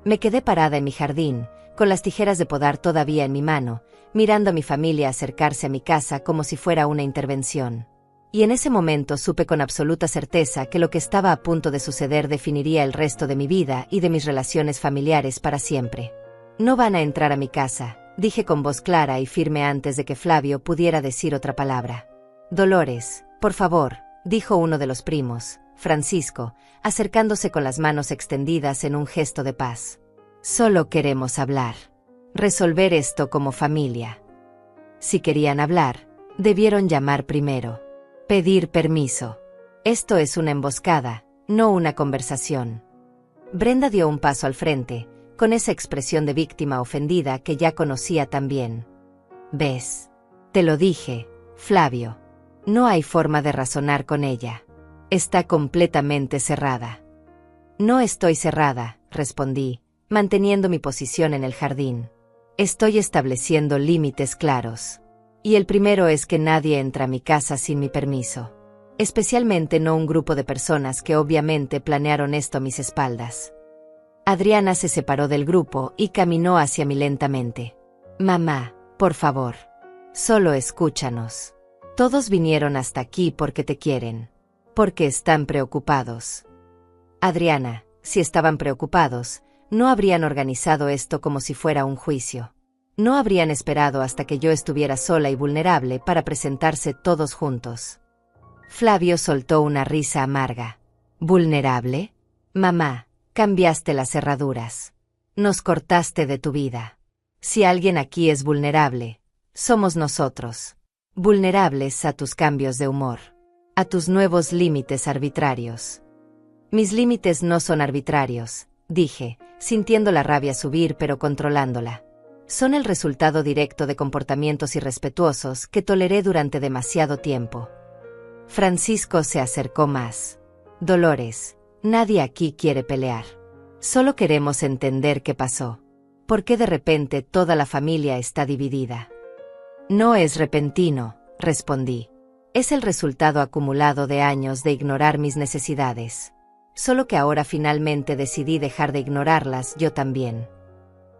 Me quedé parada en mi jardín, con las tijeras de podar todavía en mi mano, mirando a mi familia acercarse a mi casa como si fuera una intervención. Y en ese momento supe con absoluta certeza que lo que estaba a punto de suceder definiría el resto de mi vida y de mis relaciones familiares para siempre. No van a entrar a mi casa, dije con voz clara y firme antes de que Flavio pudiera decir otra palabra. Dolores, por favor, dijo uno de los primos, Francisco, acercándose con las manos extendidas en un gesto de paz. Solo queremos hablar. Resolver esto como familia. Si querían hablar, debieron llamar primero. Pedir permiso. Esto es una emboscada, no una conversación. Brenda dio un paso al frente, con esa expresión de víctima ofendida que ya conocía tan bien. ¿Ves? Te lo dije, Flavio. No hay forma de razonar con ella. Está completamente cerrada. No estoy cerrada, respondí, manteniendo mi posición en el jardín. Estoy estableciendo límites claros. Y el primero es que nadie entra a mi casa sin mi permiso. Especialmente no un grupo de personas que obviamente planearon esto a mis espaldas. Adriana se separó del grupo y caminó hacia mí lentamente. Mamá, por favor. Solo escúchanos. Todos vinieron hasta aquí porque te quieren. Porque están preocupados. Adriana, si estaban preocupados, no habrían organizado esto como si fuera un juicio. No habrían esperado hasta que yo estuviera sola y vulnerable para presentarse todos juntos. Flavio soltó una risa amarga. ¿Vulnerable? Mamá, cambiaste las cerraduras. Nos cortaste de tu vida. Si alguien aquí es vulnerable, somos nosotros. Vulnerables a tus cambios de humor. A tus nuevos límites arbitrarios. Mis límites no son arbitrarios, dije, sintiendo la rabia subir pero controlándola. Son el resultado directo de comportamientos irrespetuosos que toleré durante demasiado tiempo. Francisco se acercó más. Dolores, nadie aquí quiere pelear. Solo queremos entender qué pasó. ¿Por qué de repente toda la familia está dividida? No es repentino, respondí. Es el resultado acumulado de años de ignorar mis necesidades. Solo que ahora finalmente decidí dejar de ignorarlas yo también.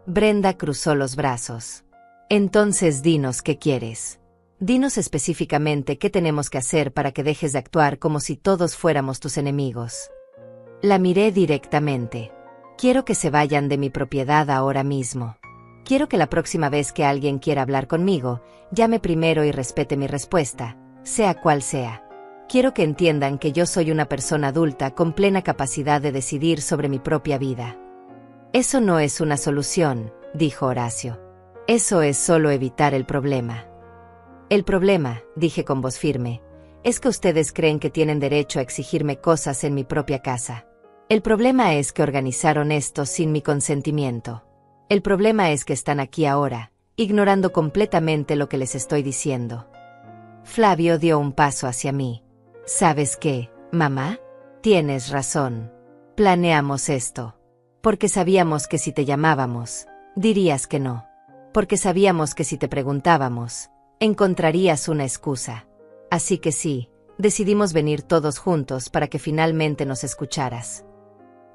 Brenda cruzó los brazos. Entonces dinos qué quieres. Dinos específicamente qué tenemos que hacer para que dejes de actuar como si todos fuéramos tus enemigos. La miré directamente. Quiero que se vayan de mi propiedad ahora mismo. Quiero que la próxima vez que alguien quiera hablar conmigo, llame primero y respete mi respuesta, sea cual sea. Quiero que entiendan que yo soy una persona adulta con plena capacidad de decidir sobre mi propia vida. Eso no es una solución, dijo Horacio. Eso es solo evitar el problema. El problema, dije con voz firme, es que ustedes creen que tienen derecho a exigirme cosas en mi propia casa. El problema es que organizaron esto sin mi consentimiento. El problema es que están aquí ahora, ignorando completamente lo que les estoy diciendo. Flavio dio un paso hacia mí. ¿Sabes qué, mamá? Tienes razón. Planeamos esto. Porque sabíamos que si te llamábamos, dirías que no. Porque sabíamos que si te preguntábamos, encontrarías una excusa. Así que sí, decidimos venir todos juntos para que finalmente nos escucharas.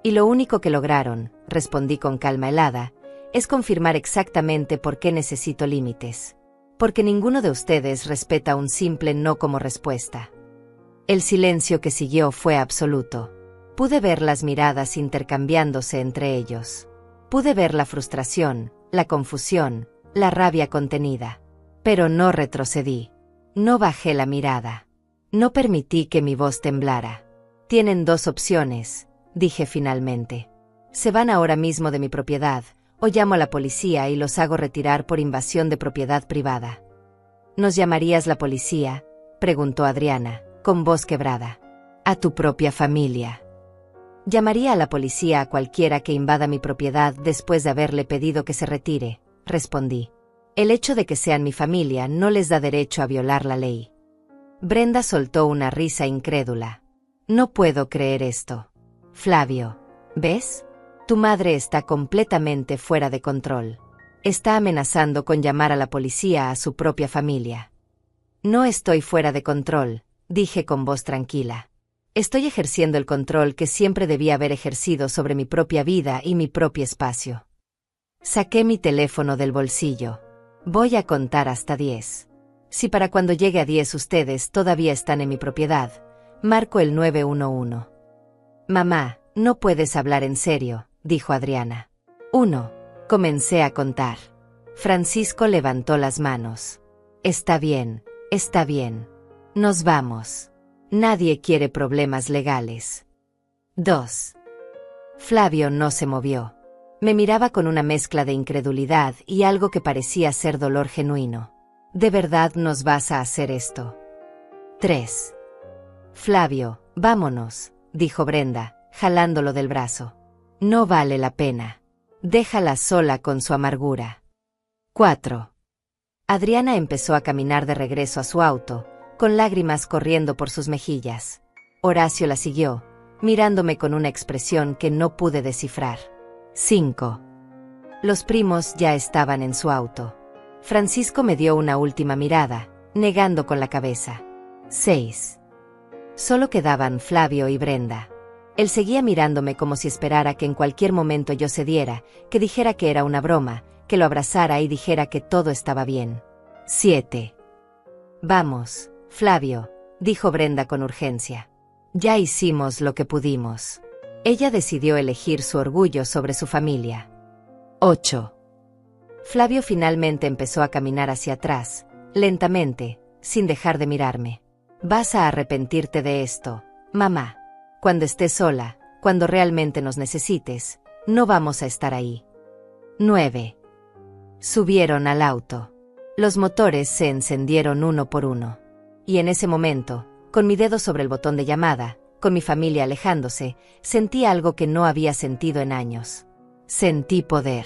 Y lo único que lograron, respondí con calma helada, es confirmar exactamente por qué necesito límites. Porque ninguno de ustedes respeta un simple no como respuesta. El silencio que siguió fue absoluto. Pude ver las miradas intercambiándose entre ellos. Pude ver la frustración, la confusión, la rabia contenida. Pero no retrocedí. No bajé la mirada. No permití que mi voz temblara. Tienen 2 opciones, dije finalmente. Se van ahora mismo de mi propiedad, o llamo a la policía y los hago retirar por invasión de propiedad privada. ¿Nos llamarías la policía? preguntó Adriana, con voz quebrada. A tu propia familia. Llamaría a la policía a cualquiera que invada mi propiedad después de haberle pedido que se retire, respondí. El hecho de que sean mi familia no les da derecho a violar la ley. Brenda soltó una risa incrédula. No puedo creer esto. Flavio, ¿ves? Tu madre está completamente fuera de control. Está amenazando con llamar a la policía a su propia familia. No estoy fuera de control, dije con voz tranquila. Estoy ejerciendo el control que siempre debía haber ejercido sobre mi propia vida y mi propio espacio. Saqué mi teléfono del bolsillo. Voy a contar hasta 10. Si para cuando llegue a 10 ustedes todavía están en mi propiedad, marco el 911. Mamá, no puedes hablar en serio, dijo Adriana. 1. Comencé a contar. Francisco levantó las manos. Está bien, está bien. Nos vamos. Nadie quiere problemas legales. 2. Flavio no se movió. Me miraba con una mezcla de incredulidad y algo que parecía ser dolor genuino. ¿De verdad nos vas a hacer esto? 3. Flavio, vámonos, dijo Brenda, jalándolo del brazo. No vale la pena. Déjala sola con su amargura. 4. Adriana empezó a caminar de regreso a su auto, con lágrimas corriendo por sus mejillas. Horacio la siguió, mirándome con una expresión que no pude descifrar. 5. Los primos ya estaban en su auto. Francisco me dio una última mirada, negando con la cabeza. 6. Solo quedaban Flavio y Brenda. Él seguía mirándome como si esperara que en cualquier momento yo cediera, que dijera que era una broma, que lo abrazara y dijera que todo estaba bien. 7. Vamos, Flavio, dijo Brenda con urgencia. Ya hicimos lo que pudimos. Ella decidió elegir su orgullo sobre su familia. 8. Flavio finalmente empezó a caminar hacia atrás, lentamente, sin dejar de mirarme. Vas a arrepentirte de esto, mamá. Cuando estés sola, cuando realmente nos necesites, no vamos a estar ahí. 9. Subieron al auto. Los motores se encendieron uno por uno. Y en ese momento, con mi dedo sobre el botón de llamada, con mi familia alejándose, sentí algo que no había sentido en años. Sentí poder.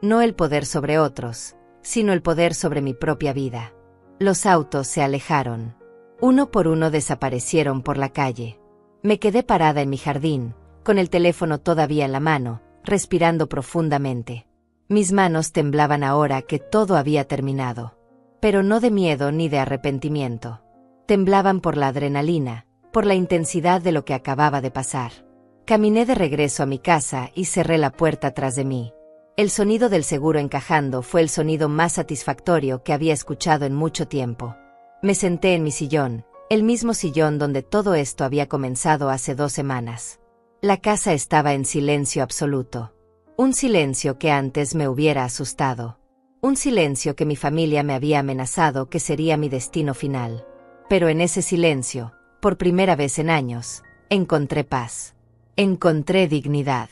No el poder sobre otros, sino el poder sobre mi propia vida. Los autos se alejaron. Uno por uno desaparecieron por la calle. Me quedé parada en mi jardín, con el teléfono todavía en la mano, respirando profundamente. Mis manos temblaban ahora que todo había terminado. Pero no de miedo ni de arrepentimiento. Temblaban por la adrenalina, por la intensidad de lo que acababa de pasar. Caminé de regreso a mi casa y cerré la puerta tras de mí. El sonido del seguro encajando fue el sonido más satisfactorio que había escuchado en mucho tiempo. Me senté en mi sillón, el mismo sillón donde todo esto había comenzado hace 2 semanas. La casa estaba en silencio absoluto. Un silencio que antes me hubiera asustado. Un silencio que mi familia me había amenazado que sería mi destino final. Pero en ese silencio, por primera vez en años, encontré paz. Encontré dignidad.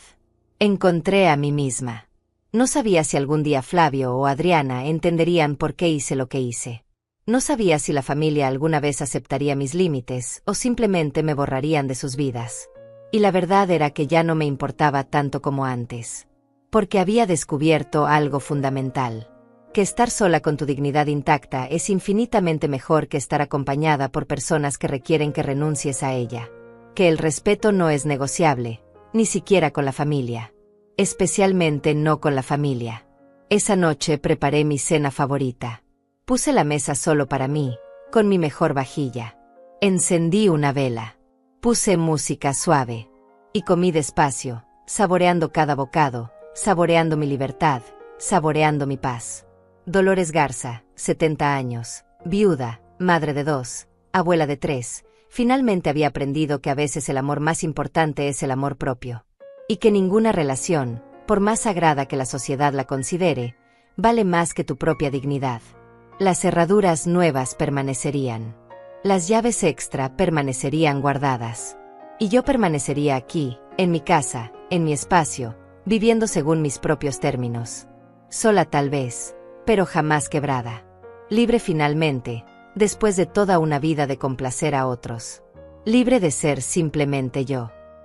Encontré a mí misma. No sabía si algún día Flavio o Adriana entenderían por qué hice lo que hice. No sabía si la familia alguna vez aceptaría mis límites o simplemente me borrarían de sus vidas. Y la verdad era que ya no me importaba tanto como antes. Porque había descubierto algo fundamental. Que estar sola con tu dignidad intacta es infinitamente mejor que estar acompañada por personas que requieren que renuncies a ella. Que el respeto no es negociable, ni siquiera con la familia. Especialmente no con la familia. Esa noche preparé mi cena favorita. Puse la mesa solo para mí, con mi mejor vajilla. Encendí una vela. Puse música suave. Y comí despacio, saboreando cada bocado, saboreando mi libertad, saboreando mi paz. Dolores Garza, 70 años, viuda, madre de 2, abuela de 3, finalmente había aprendido que a veces el amor más importante es el amor propio. Y que ninguna relación, por más sagrada que la sociedad la considere, vale más que tu propia dignidad. Las cerraduras nuevas permanecerían. Las llaves extra permanecerían guardadas. Y yo permanecería aquí, en mi casa, en mi espacio, viviendo según mis propios términos. Sola tal vez, pero jamás quebrada. Libre finalmente, después de toda una vida de complacer a otros. Libre de ser simplemente yo.